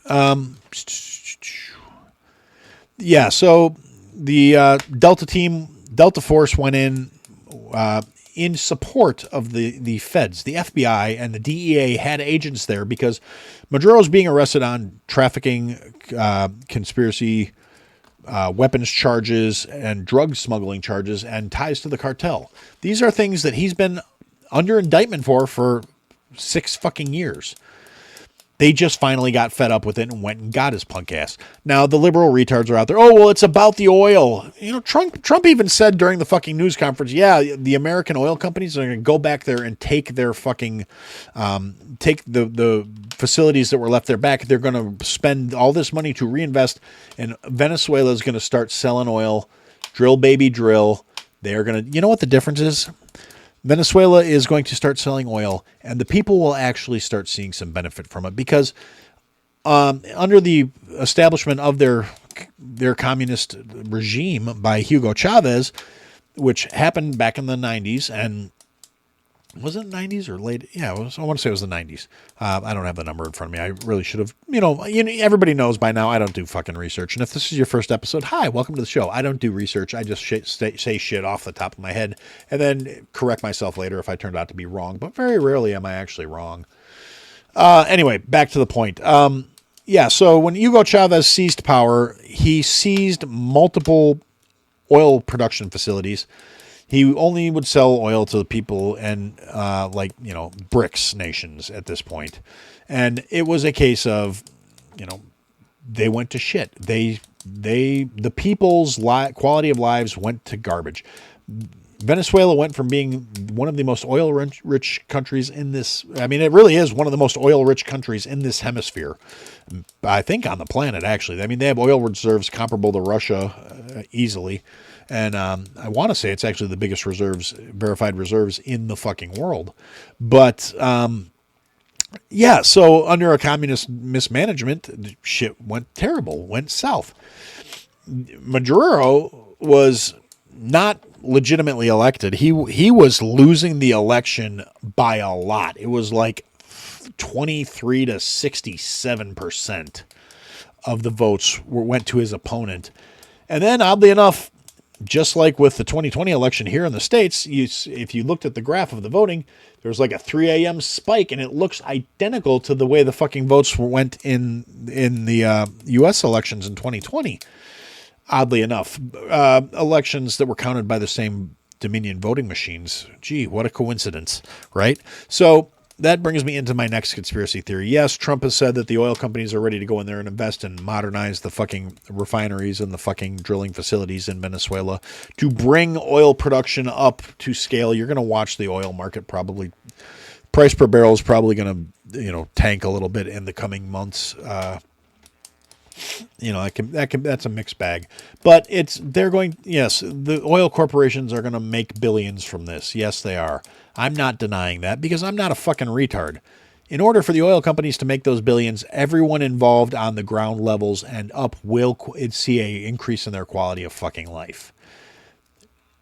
yeah, so the Delta Force went in support of the feds. The FBI and the DEA had agents there because Maduro's being arrested on trafficking, conspiracy, weapons charges, and drug smuggling charges, and ties to the cartel. These are things that he's been under indictment for 6 fucking years. They just finally got fed up with it and went and got his punk ass. Now, the liberal retards are out there. Oh, well, it's about the oil. Trump even said during the fucking news conference, yeah, the American oil companies are going to go back there and take their fucking, take the facilities that were left there back. They're going to spend all this money to reinvest, and Venezuela is going to start selling oil. Drill, baby, drill. They're going to, you know what the difference is? Venezuela is going to start selling oil, and the people will actually start seeing some benefit from it because under the establishment of their communist regime by Hugo Chavez, which happened back in the 90s, and was it 90s or late? Yeah, I want to say it was the 90s. I don't have the number in front of me. I really should have. Everybody knows by now I don't do fucking research. And if this is your first episode, hi, welcome to the show. I don't do research. I just say shit off the top of my head and then correct myself later if I turned out to be wrong. But very rarely am I actually wrong. Anyway, back to the point. yeah, so when Hugo Chavez seized power, he seized multiple oil production facilities. He only would sell oil to the people and BRICS nations at this point. And it was a case of, they went to shit. The people's quality of lives went to garbage. Venezuela went from being one of the most oil-rich countries in this. I mean, it really is one of the most oil-rich countries in this hemisphere. I think on the planet, actually. I mean, they have oil reserves comparable to Russia easily. And I want to say it's actually the biggest verified reserves in the fucking world. But, yeah, so under a communist mismanagement, shit went terrible, went south. Maduro was not legitimately elected. He was losing the election by a lot. It was like 23 to 67% of the votes went to his opponent. And then, oddly enough, just like with the 2020 election here in the States, if you looked at the graph of the voting, there was like a 3 a.m. spike, and it looks identical to the way the fucking votes went in the U.S. elections in 2020. Oddly enough, elections that were counted by the same Dominion voting machines. Gee, what a coincidence, right? So that brings me into my next conspiracy theory. Yes, Trump has said that the oil companies are ready to go in there and invest and modernize the fucking refineries and the fucking drilling facilities in Venezuela to bring oil production up to scale. You're going to watch the oil market probably. Price per barrel is probably going to, tank a little bit in the coming months. That's a mixed bag, but the oil corporations are going to make billions from this. Yes, they are. I'm not denying that because I'm not a fucking retard. In order for the oil companies to make those billions, everyone involved on the ground levels and up will see a increase in their quality of fucking life.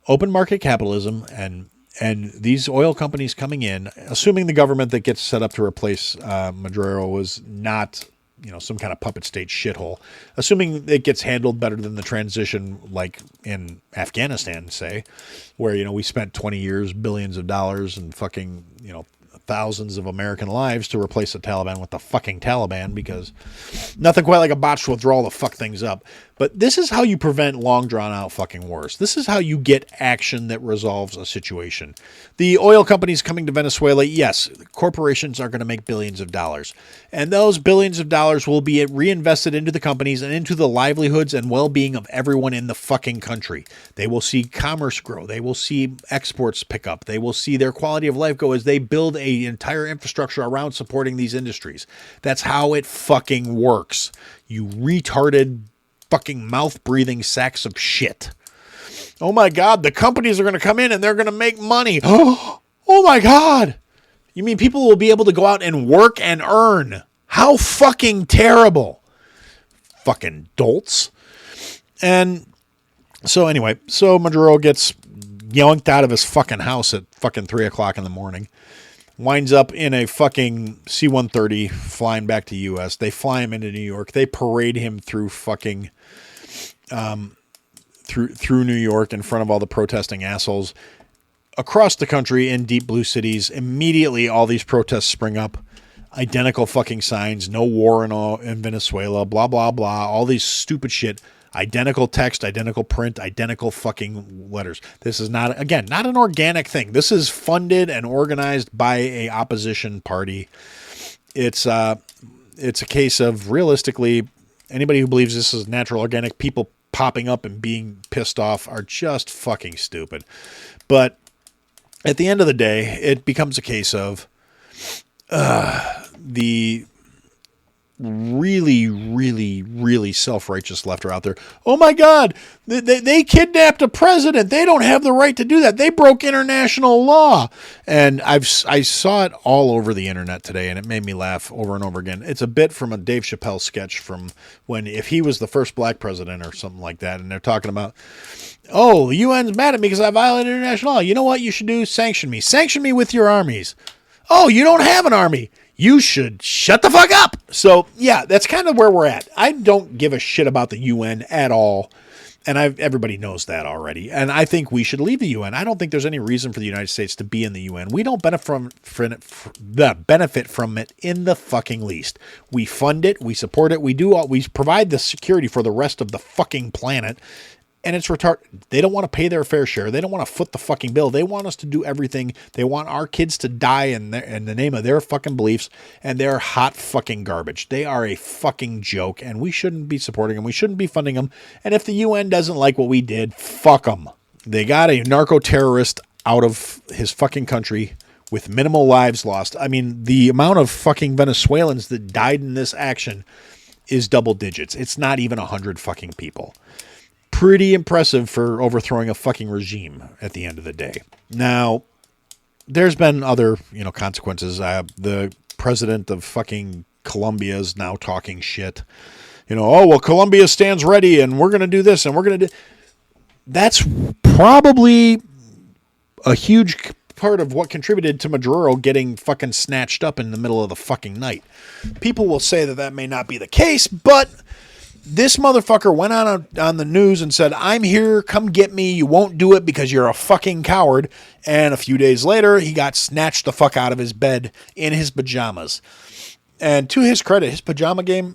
Open market capitalism and these oil companies coming in, assuming the government that gets set up to replace Maduro was not some kind of puppet state shithole, assuming it gets handled better than the transition like in Afghanistan, say, where, we spent 20 years, billions of dollars and fucking, thousands of American lives to replace the Taliban with the fucking Taliban because nothing quite like a botched withdrawal to fuck things up. But this is how you prevent long drawn out fucking wars. This is how you get action that resolves a situation. The oil companies coming to Venezuela, yes, corporations are going to make billions of dollars. And those billions of dollars will be reinvested into the companies and into the livelihoods and well-being of everyone in the fucking country. They will see commerce grow. They will see exports pick up. They will see their quality of life go as they build an entire infrastructure around supporting these industries. That's how it fucking works. You retarded fucking mouth-breathing sacks of shit. Oh my God, the companies are going to come in and they're going to make money. Oh my God. You mean people will be able to go out and work and earn? How fucking terrible. Fucking dolts. And so anyway, Maduro gets yoinked out of his fucking house at fucking 3 o'clock in the morning. Winds up in a fucking C-130 flying back to U.S. They fly him into New York. They parade him through fucking through New York in front of all the protesting assholes across the country in deep blue cities. Immediately, all these protests spring up. Identical fucking signs. No war in Venezuela. Blah, blah, blah. All these stupid shit. Identical text, identical print, identical fucking letters. This is not an organic thing. This is funded and organized by a opposition party. It's a case of, realistically, anybody who believes this is natural, organic, people popping up and being pissed off are just fucking stupid. But at the end of the day, it becomes a case of the really, really, really self-righteous left are out there. Oh my God, they kidnapped a president. They don't have the right to do that. They broke international law. And I saw it all over the internet today, and it made me laugh over and over again. It's a bit from a Dave Chappelle sketch from when, if he was the first black president or something like that, and they're talking about, oh, the UN's mad at me because I violated international law. You know what you should do? Sanction me. Sanction me with your armies. Oh, you don't have an army. You should shut the fuck up. So, yeah, that's kind of where we're at. I don't give a shit about the UN at all. And everybody knows that already. And I think we should leave the UN. I don't think there's any reason for the United States to be in the UN. We don't benefit from it in the fucking least. We fund it. We support it. We provide the security for the rest of the fucking planet. And it's retarded. They don't want to pay their fair share. They don't want to foot the fucking bill. They want us to do everything. They want our kids to die in the name of their fucking beliefs. And they're hot fucking garbage. They are a fucking joke. And we shouldn't be supporting them. We shouldn't be funding them. And if the UN doesn't like what we did, fuck them. They got a narco-terrorist out of his fucking country with minimal lives lost. I mean, the amount of fucking Venezuelans that died in this action is double digits. It's not even 100 fucking people. Pretty impressive for overthrowing a fucking regime at the end of the day. Now, there's been other, consequences. The president of fucking Colombia is now talking shit. Colombia stands ready and we're going to do this and we're going to do... That's probably a huge part of what contributed to Maduro getting fucking snatched up in the middle of the fucking night. People will say that may not be the case, but... This motherfucker went on the news and said, I'm here, come get me. You won't do it because you're a fucking coward. And a few days later, he got snatched the fuck out of his bed in his pajamas. And to his credit, his pajama game,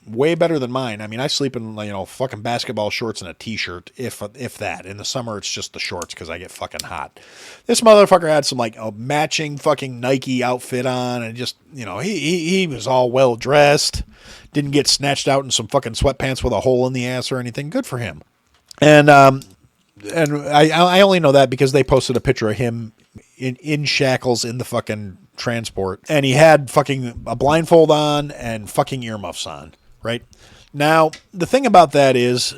way better than mine. I mean, I sleep in, fucking basketball shorts and a t-shirt, if that. In the summer, it's just the shorts because I get fucking hot. This motherfucker had some, a matching fucking Nike outfit on and just, he was all well dressed. Didn't get snatched out in some fucking sweatpants with a hole in the ass or anything. Good for him. And I only know that because they posted a picture of him in shackles in the fucking transport. And he had fucking a blindfold on and fucking earmuffs on, right? Now, the thing about that is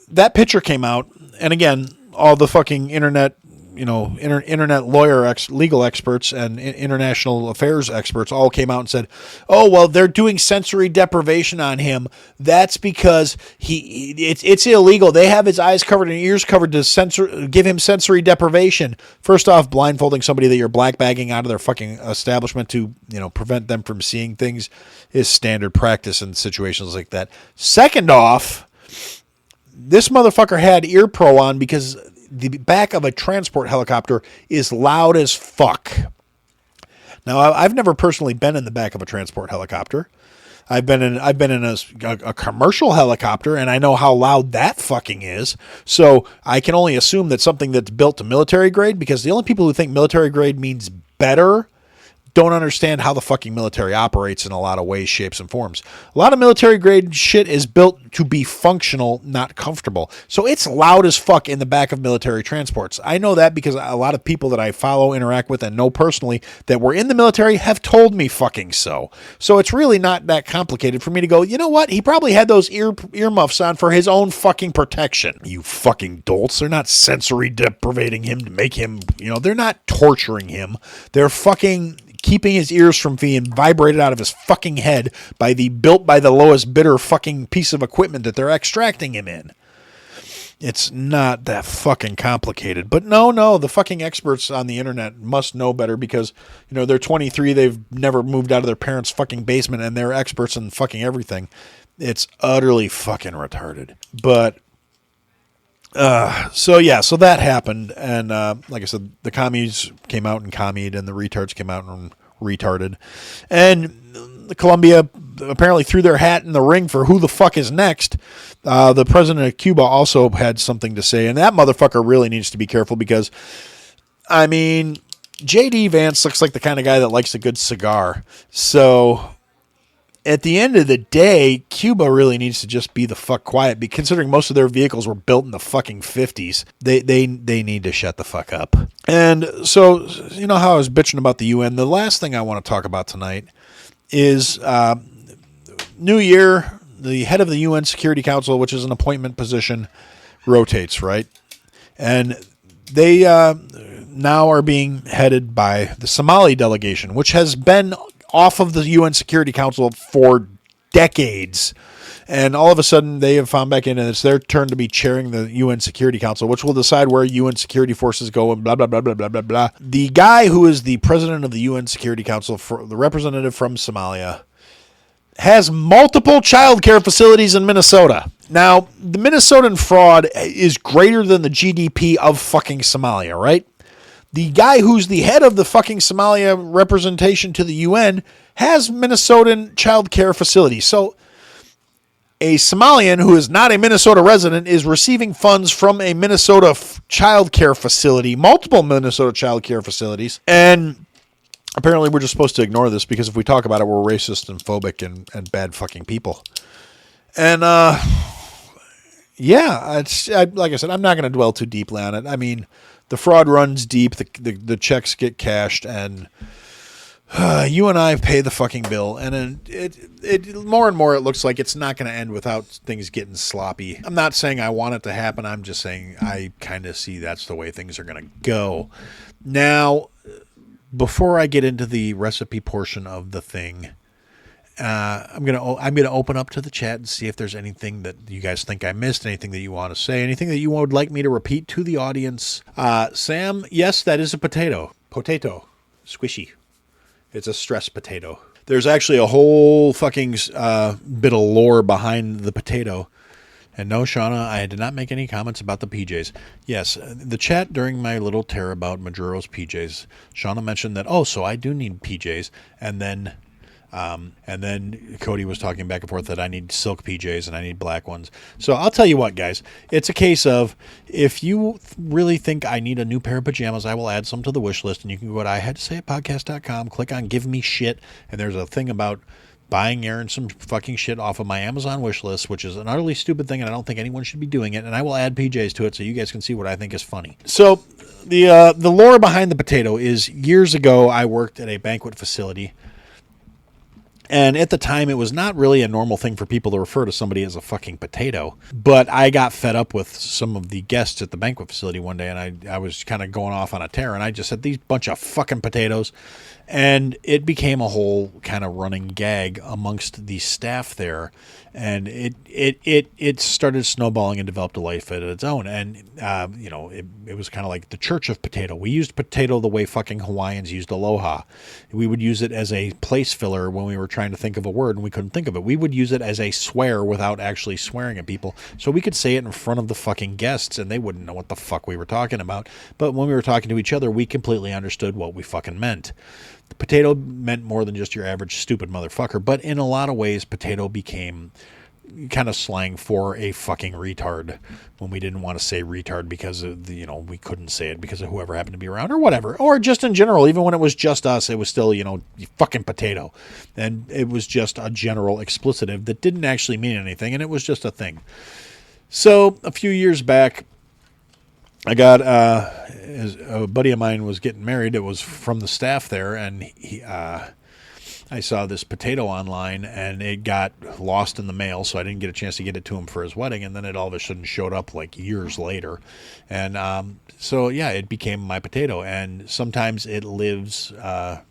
that picture came out. And again, all the fucking internet legal experts and international affairs experts all came out and said, oh, well, they're doing sensory deprivation on him. That's because it's illegal. They have his eyes covered and ears covered to give him sensory deprivation. First off, blindfolding somebody that you're blackbagging out of their fucking establishment to, prevent them from seeing things is standard practice in situations like that. Second off, this motherfucker had ear pro on because the back of a transport helicopter is loud as fuck. Now, I've never personally been in the back of a transport helicopter. I've been in a commercial helicopter, and I know how loud that fucking is. So I can only assume that something that's built to military grade, because the only people who think military grade means better don't understand how the fucking military operates in a lot of ways, shapes, and forms. A lot of military grade shit is built to be functional, not comfortable. So it's loud as fuck in the back of military transports. I know that because a lot of people that I follow, interact with, and know personally that were in the military have told me fucking so. So it's really not that complicated for me to go, you know what? He probably had those earmuffs on for his own fucking protection. You fucking dolts. They're not sensory deprivating him to make him, they're not torturing him. They're fucking keeping his ears from being vibrated out of his fucking head by the built by the lowest bidder fucking piece of equipment that they're extracting him in. It's not that fucking complicated. But no, the fucking experts on the internet must know better because, they're 23, they've never moved out of their parents' fucking basement, and they're experts in fucking everything. It's utterly fucking retarded. But so that happened, and like I said, the commies came out and commied, and the retards came out and retarded, and Colombia apparently threw their hat in the ring for who the fuck is next. The president of Cuba also had something to say, and that motherfucker really needs to be careful because, I mean, J.D. Vance looks like the kind of guy that likes a good cigar, so at the end of the day, Cuba really needs to just be the fuck quiet. Considering most of their vehicles were built in the fucking 50s, they need to shut the fuck up. And so, how I was bitching about the UN. The last thing I want to talk about tonight is New Year. The head of the UN Security Council, which is an appointment position, rotates, right? And they now are being headed by the Somali delegation, which has been off of the UN Security Council for decades. And all of a sudden, they have found back in, and it's their turn to be chairing the UN Security Council, which will decide where UN security forces go and blah, blah, blah, blah, blah, blah, blah. The guy who is the president of the UN Security Council, for the representative from Somalia, has multiple child care facilities in Minnesota. Now, the Minnesotan fraud is greater than the GDP of fucking Somalia, right? The guy who's the head of the fucking Somalia representation to the UN has Minnesotan child care facilities. So a Somalian who is not a Minnesota resident is receiving funds from a Minnesota child care facility, multiple Minnesota child care facilities. And apparently we're just supposed to ignore this because if we talk about it, we're racist and phobic and bad fucking people. And, yeah, like I said, I'm not going to dwell too deeply on it. I mean, the fraud runs deep, the checks get cashed, and you and I pay the fucking bill. And it more and more it looks like it's not going to end without things getting sloppy. I'm not saying I want it to happen. I'm just saying I kind of see that's the way things are going to go. Now, before I get into the recipe portion of the thing, I'm gonna open up to the chat and see if there's anything that you guys think I missed, anything that you want to say, anything that you would like me to repeat to the audience. Sam, yes, that is a potato. Potato. Squishy. It's a stressed potato. There's actually a whole fucking bit of lore behind the potato. And no, Shauna, I did not make any comments about the PJs. Yes, the chat during my little tear about Maduro's PJs, Shauna mentioned that, so I do need PJs, and then Cody was talking back and forth that I need silk PJs and I need black ones. So I'll tell you what, guys, it's a case of if you really think I need a new pair of pajamas, I will add some to the wish list, and you can go to ihadtosayitpodcast.com, click on give me shit, and there's a thing about buying Aaron some fucking shit off of my Amazon wish list, which is an utterly stupid thing, and I don't think anyone should be doing it, and I will add PJs to it so you guys can see what I think is funny. So the lore behind the potato is years ago I worked at a banquet facility. And at the time, it was not really a normal thing for people to refer to somebody as a fucking potato. But I got fed up with some of the guests at the banquet facility one day, and I was kind of going off on a tear, and I just said, these bunch of fucking potatoes. And it became a whole kind of running gag amongst the staff there. And it started snowballing and developed a life of its own. And, it was kind of like the church of potato. We used potato the way fucking Hawaiians used aloha. We would use it as a place filler when we were trying to think of a word and we couldn't think of it. We would use it as a swear without actually swearing at people. So we could say it in front of the fucking guests and they wouldn't know what the fuck we were talking about. But when we were talking to each other, we completely understood what we fucking meant. The potato meant more than just your average stupid motherfucker, but in a lot of ways, potato became kind of slang for a fucking retard when we didn't want to say retard because of the, we couldn't say it because of whoever happened to be around or whatever, or just in general, even when it was just us, it was still, you fucking potato. And it was just a general explicitive that didn't actually mean anything. And it was just a thing. So a few years back, I got a buddy of mine was getting married. It was from the staff there, and I saw this potato online, and it got lost in the mail, so I didn't get a chance to get it to him for his wedding, and then it all of a sudden showed up like years later. And so, yeah, it became my potato, and sometimes it lives on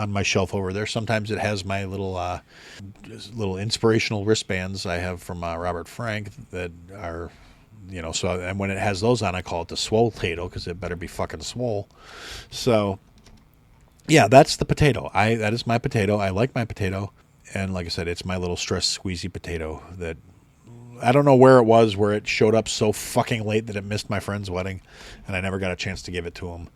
my shelf over there. Sometimes it has my little inspirational wristbands I have from Robert Frank that are... so, and when it has those on, I call it the swole potato because it better be fucking swole. So, yeah, that's the potato. That is my potato. I like my potato. And like I said, it's my little stress squeezy potato that I don't know where it was, where it showed up so fucking late that it missed my friend's wedding. And I never got a chance to give it to him.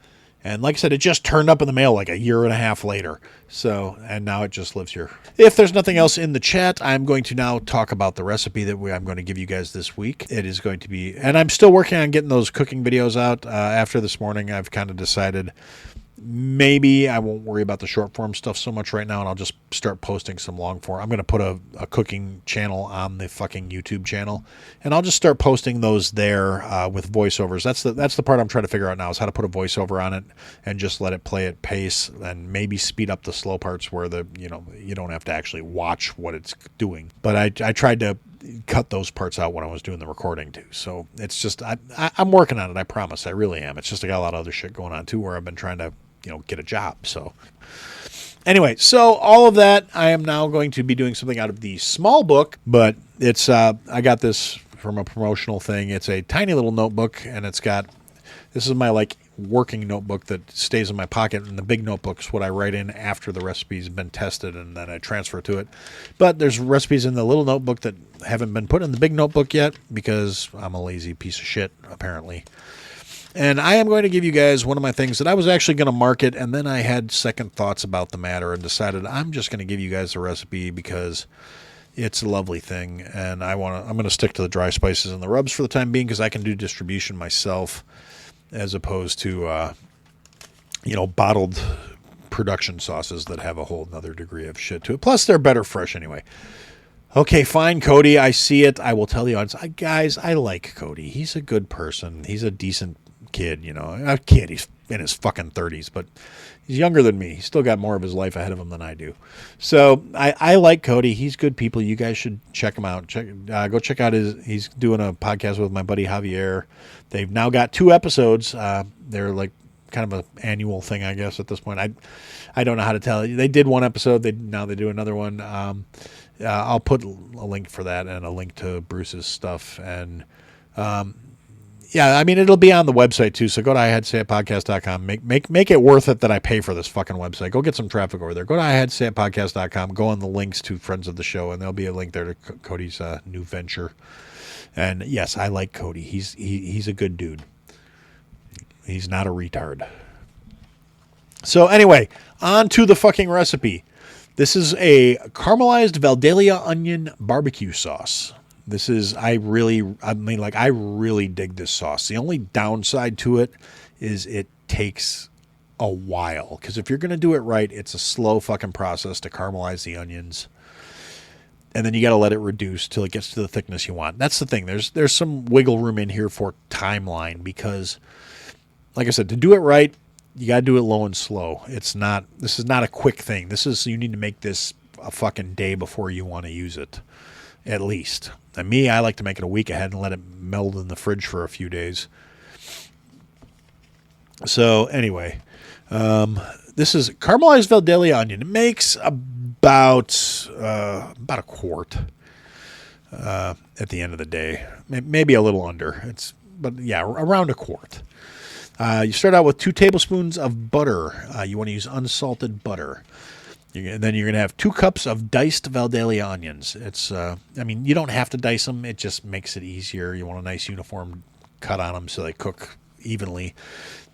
And like I said, it just turned up in the mail like a year and a half later. So, and now it just lives here. If there's nothing else in the chat, I'm going to now talk about the recipe that I'm going to give you guys this week. It is going to be, and I'm still working on getting those cooking videos out. After this morning, I've kind of decided maybe I won't worry about the short form stuff so much right now, and I'll just start posting some long form. I'm going to put a cooking channel on the fucking YouTube channel, and I'll just start posting those there with voiceovers. That's the part I'm trying to figure out now, is how to put a voiceover on it and just let it play at pace, and maybe speed up the slow parts where you don't have to actually watch what it's doing. But I tried to cut those parts out when I was doing the recording too. So it's just I'm working on it. I promise. I really am. It's just I got a lot of other shit going on too, where I've been trying to get a job. So anyway, so all of that, I am now going to be doing something out of the small book, but it's I got this from a promotional thing. It's a tiny little notebook, and this is my working notebook that stays in my pocket, and the big notebook's what I write in after the recipe's been tested, and then I transfer to it. But there's recipes in the little notebook that haven't been put in the big notebook yet because I'm a lazy piece of shit, apparently. And I am going to give you guys one of my things that I was actually going to market, and then I had second thoughts about the matter and decided I'm just going to give you guys a recipe because it's a lovely thing, and I'm going to stick to the dry spices and the rubs for the time being because I can do distribution myself as opposed to, bottled production sauces that have a whole nother degree of shit to it. Plus, they're better fresh anyway. Okay, fine, Cody. I see it. I will tell the audience. Guys, I like Cody. He's a good person. He's a decent kid, A kid. He's in his fucking 30s, but he's younger than me. He's still got more of his life ahead of him than I do. So I like Cody. He's good people. You guys should check him out. Go check out he's doing a podcast with my buddy Javier. They've now got 2 episodes. They're like kind of an annual thing, I guess, at this point. I don't know how to tell you. They did 1 episode. Now they do another one. I'll put a link for that and a link to Bruce's stuff. And, it'll be on the website too. So go to IHadToSayItPodcast.com. Make it worth it that I pay for this fucking website. Go get some traffic over there. Go to IHadToSayItPodcast.com. Go on the links to friends of the show, and there'll be a link there to Cody's new venture. And yes, I like Cody. He's a good dude. He's not a retard. So anyway, on to the fucking recipe. This is a caramelized Vidalia onion barbecue sauce. This is, I really dig this sauce. The only downside to it is it takes a while. Because if you're going to do it right, it's a slow fucking process to caramelize the onions. And then you got to let it reduce till it gets to the thickness you want. That's the thing. There's some wiggle room in here for timeline because, like I said, to do it right, you got to do it low and slow. This is not a quick thing. You need to make this a fucking day before you want to use it, at least. And me, I like to make it a week ahead and let it meld in the fridge for a few days. So anyway, this is caramelized Vidalia onion. It makes about a quart at the end of the day, maybe a little under. But around a quart. You start out with 2 tablespoons of butter. You want to use unsalted butter. Then you're going to have 2 cups of diced Vidalia onions. You don't have to dice them. It just makes it easier. You want a nice uniform cut on them so they cook evenly.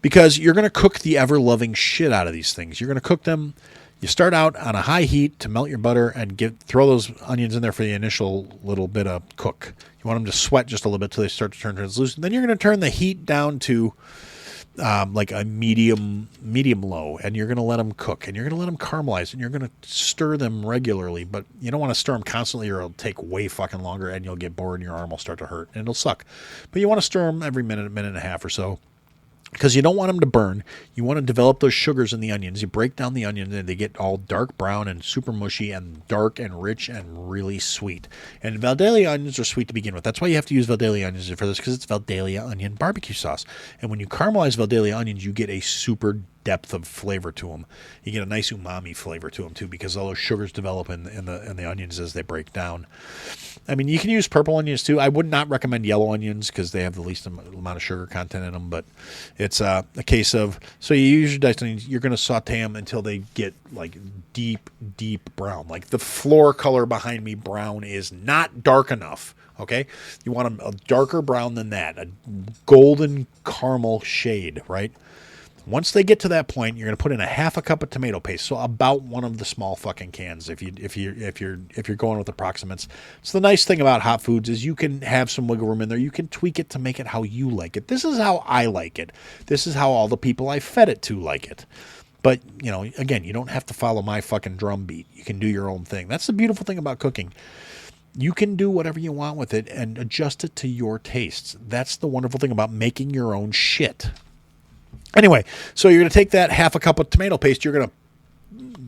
Because you're going to cook the ever-loving shit out of these things. You're going to cook them. You start out on a high heat to melt your butter and throw those onions in there for the initial little bit of cook. You want them to sweat just a little bit till they start to turn translucent. Then you're going to turn the heat down to like a medium low, and you're going to let them cook, and you're going to let them caramelize, and you're going to stir them regularly, but you don't want to stir them constantly or it'll take way fucking longer and you'll get bored and your arm will start to hurt and it'll suck. But you want to stir them every minute and a half or so because you don't want them to burn. You want to develop those sugars in the onions. You break down the onions and they get all dark brown and super mushy and dark and rich and really sweet. And Vidalia onions are sweet to begin with. That's why you have to use Vidalia onions for this, because it's Vidalia onion barbecue sauce. And when you caramelize Vidalia onions, you get a super depth of flavor to them. You get a nice umami flavor to them too, because all those sugars develop in the onions as they break down. You can use purple onions too. I would not recommend yellow onions because they have the least amount of sugar content in them, but it's a case of, so you use your diced onions, you're going to saute them until they get like deep brown. Like the floor color behind me, brown, is not dark enough. Okay? You want them a darker brown than that, a golden caramel shade, right? Once they get to that point, you're going to put in a half a cup of tomato paste, so about one of the small fucking cans. If you're going with approximates, so the nice thing about hot foods is you can have some wiggle room in there. You can tweak it to make it how you like it. This is how I like it. This is how all the people I fed it to like it. But again, you don't have to follow my fucking drum beat. You can do your own thing. That's the beautiful thing about cooking. You can do whatever you want with it and adjust it to your tastes. That's the wonderful thing about making your own shit. Anyway, so you're going to take that half a cup of tomato paste, you're going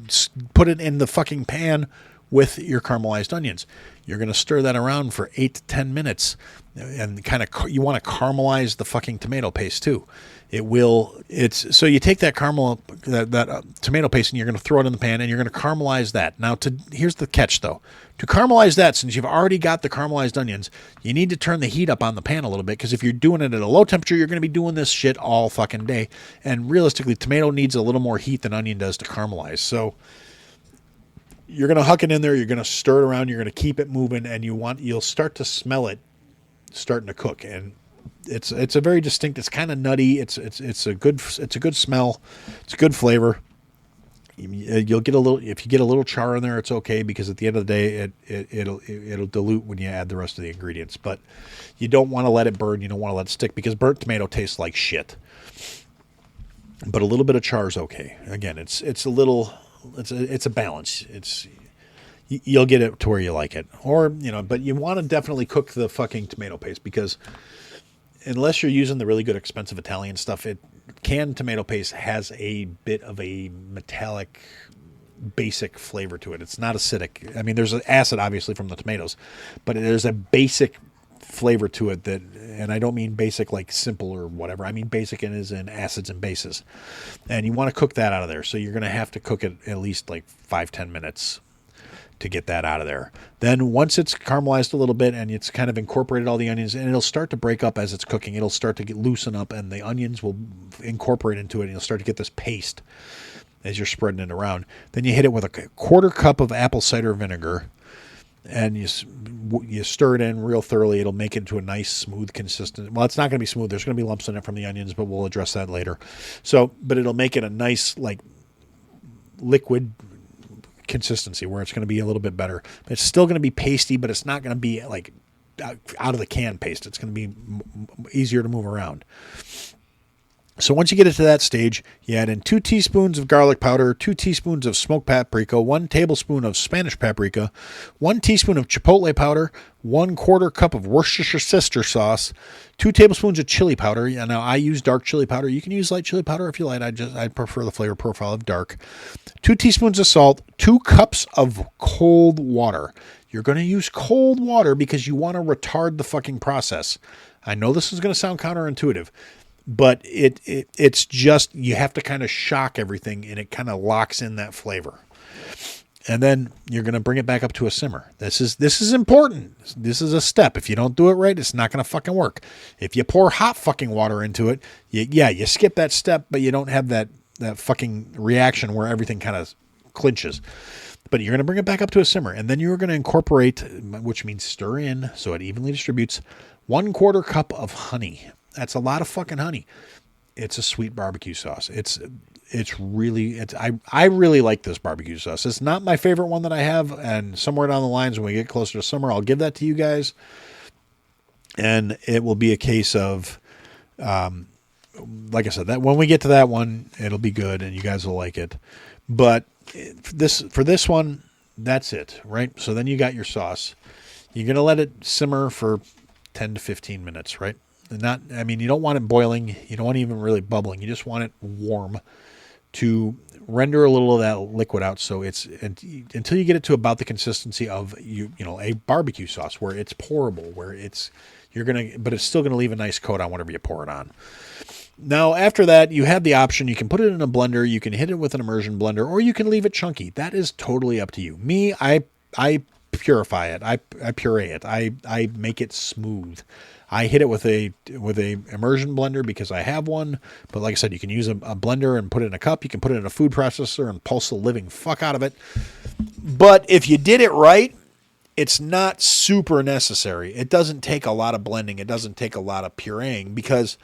to put it in the fucking pan with your caramelized onions. You're going to stir that around for 8 to 10 minutes, and kind of you want to caramelize the fucking tomato paste too. So you take that tomato paste and you're going to throw it in the pan and you're going to caramelize that. Now, here's the catch though. To caramelize that, since you've already got the caramelized onions, you need to turn the heat up on the pan a little bit, because if you're doing it at a low temperature, you're going to be doing this shit all fucking day. And realistically, tomato needs a little more heat than onion does to caramelize. So you're going to huck it in there, you're going to stir it around, you're going to keep it moving, and you'll start to smell it starting to cook. And it's a very distinct, it's kind of nutty, it's a good smell, it's a good flavor. You'll get a little, if you get a little char in there, it's okay, because at the end of the day, it'll dilute when you add the rest of the ingredients. But you don't want to let it burn, you don't want to let it stick, because burnt tomato tastes like shit. But a little bit of char is okay. Again, it's a balance. You'll get it to where you like it, but you want to definitely cook the fucking tomato paste, because unless you're using the really good expensive Italian stuff, canned tomato paste has a bit of a metallic, basic flavor to it. It's not acidic. I mean, there's an acid obviously from the tomatoes, but there's a basic flavor to it and I don't mean basic like simple or whatever. I mean basic and is in acids and bases. And you want to cook that out of there. So you're going to have to cook it at least like 5-10 minutes to get that out of there. Then once it's caramelized a little bit and it's kind of incorporated all the onions, and it'll start to break up as it's cooking, it'll start to loosen up, and the onions will incorporate into it, and you'll start to get this paste as you're spreading it around. Then you hit it with a 1/4 cup of apple cider vinegar, and you stir it in real thoroughly. It'll make it into a nice smooth consistent. Well, it's not going to be smooth. There's going to be lumps in it from the onions, but we'll address that later. But it'll make it a nice like liquid consistency where it's going to be a little bit better. It's still going to be pasty, but it's not going to be like out of the can paste. It's going to be easier to move around. So once you get it to that stage, you add in 2 teaspoons of garlic powder, 2 teaspoons of smoked paprika, 1 tablespoon of Spanish paprika, 1 teaspoon of chipotle powder, 1/4 cup of Worcestershire sauce, 2 tablespoons of chili powder. Yeah, now I use dark chili powder. You can use light chili powder if you like. I prefer the flavor profile of dark. 2 teaspoons of salt, 2 cups of cold water. You're going to use cold water because you want to retard the fucking process. I know this is going to sound counterintuitive, but it's just, you have to kind of shock everything, and it kind of locks in that flavor. And then you're going to bring it back up to a simmer. This is important. This is a step. If you don't do it right, it's not going to fucking work. If you pour hot fucking water into it, you skip that step, but you don't have that fucking reaction where everything kind of clinches. But you're going to bring it back up to a simmer, and then you're going to incorporate, which means stir in so it evenly distributes, 1/4 cup of honey. That's a lot of fucking honey. It's a sweet barbecue sauce. I really like this barbecue sauce. It's not my favorite one that I have, and somewhere down the lines when we get closer to summer, I'll give that to you guys. And it will be a case of, like I said, that when we get to that one, it'll be good and you guys will like it. But for this one, that's it, right? So then you got your sauce. You're going to let it simmer for 10 to 15 minutes, right? You don't want it boiling. You don't want it even really bubbling. You just want it warm to render a little of that liquid out. So until you get it to about the consistency of a barbecue sauce where it's pourable, but it's still going to leave a nice coat on whatever you pour it on. Now, after that, you have the option. You can put it in a blender. You can hit it with an immersion blender, or you can leave it chunky. That is totally up to you. Me, I purify it. I puree it. I make it smooth. I hit it with a immersion blender because I have one. But like I said, you can use a blender and put it in a cup. You can put it in a food processor and pulse the living fuck out of it. But if you did it right, it's not super necessary. It doesn't take a lot of blending. It doesn't take a lot of pureeing, because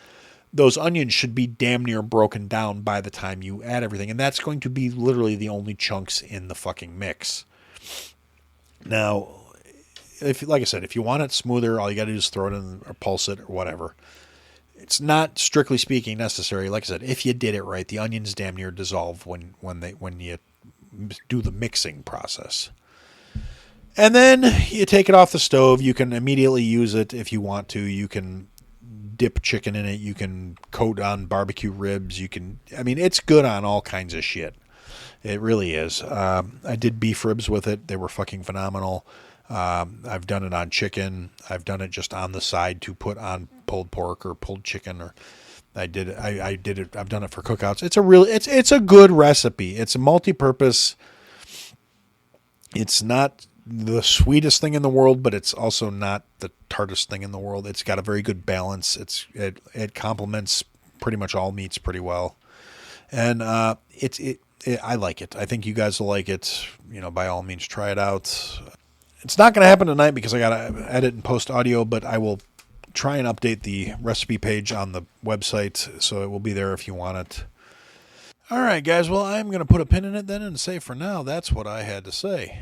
those onions should be damn near broken down by the time you add everything. And that's going to be literally the only chunks in the fucking mix. Now, like I said, if you want it smoother, all you got to do is throw it in or pulse it or whatever. It's not strictly speaking necessary. Like I said, if you did it right, the onions damn near dissolve when you do the mixing process. And then you take it off the stove. You can immediately use it if you want to. You can dip chicken in it. You can coat on barbecue ribs. It's good on all kinds of shit. It really is. I did beef ribs with it. They were fucking phenomenal. I've done it on chicken. I've done it just on the side to put on pulled pork or pulled chicken, or I did it. I did it. I've done it for cookouts. It's a good recipe. It's a multi-purpose. It's not the sweetest thing in the world, but it's also not the tartest thing in the world. It's got a very good balance. It complements pretty much all meats pretty well, and I like it. I think you guys will like it. By all means, try it out. It's not going to happen tonight because I got to edit and post audio, but I will try and update the recipe page on the website, so it will be there if you want it. All right, guys. Well, I'm going to put a pin in it then and say for now, that's what I had to say.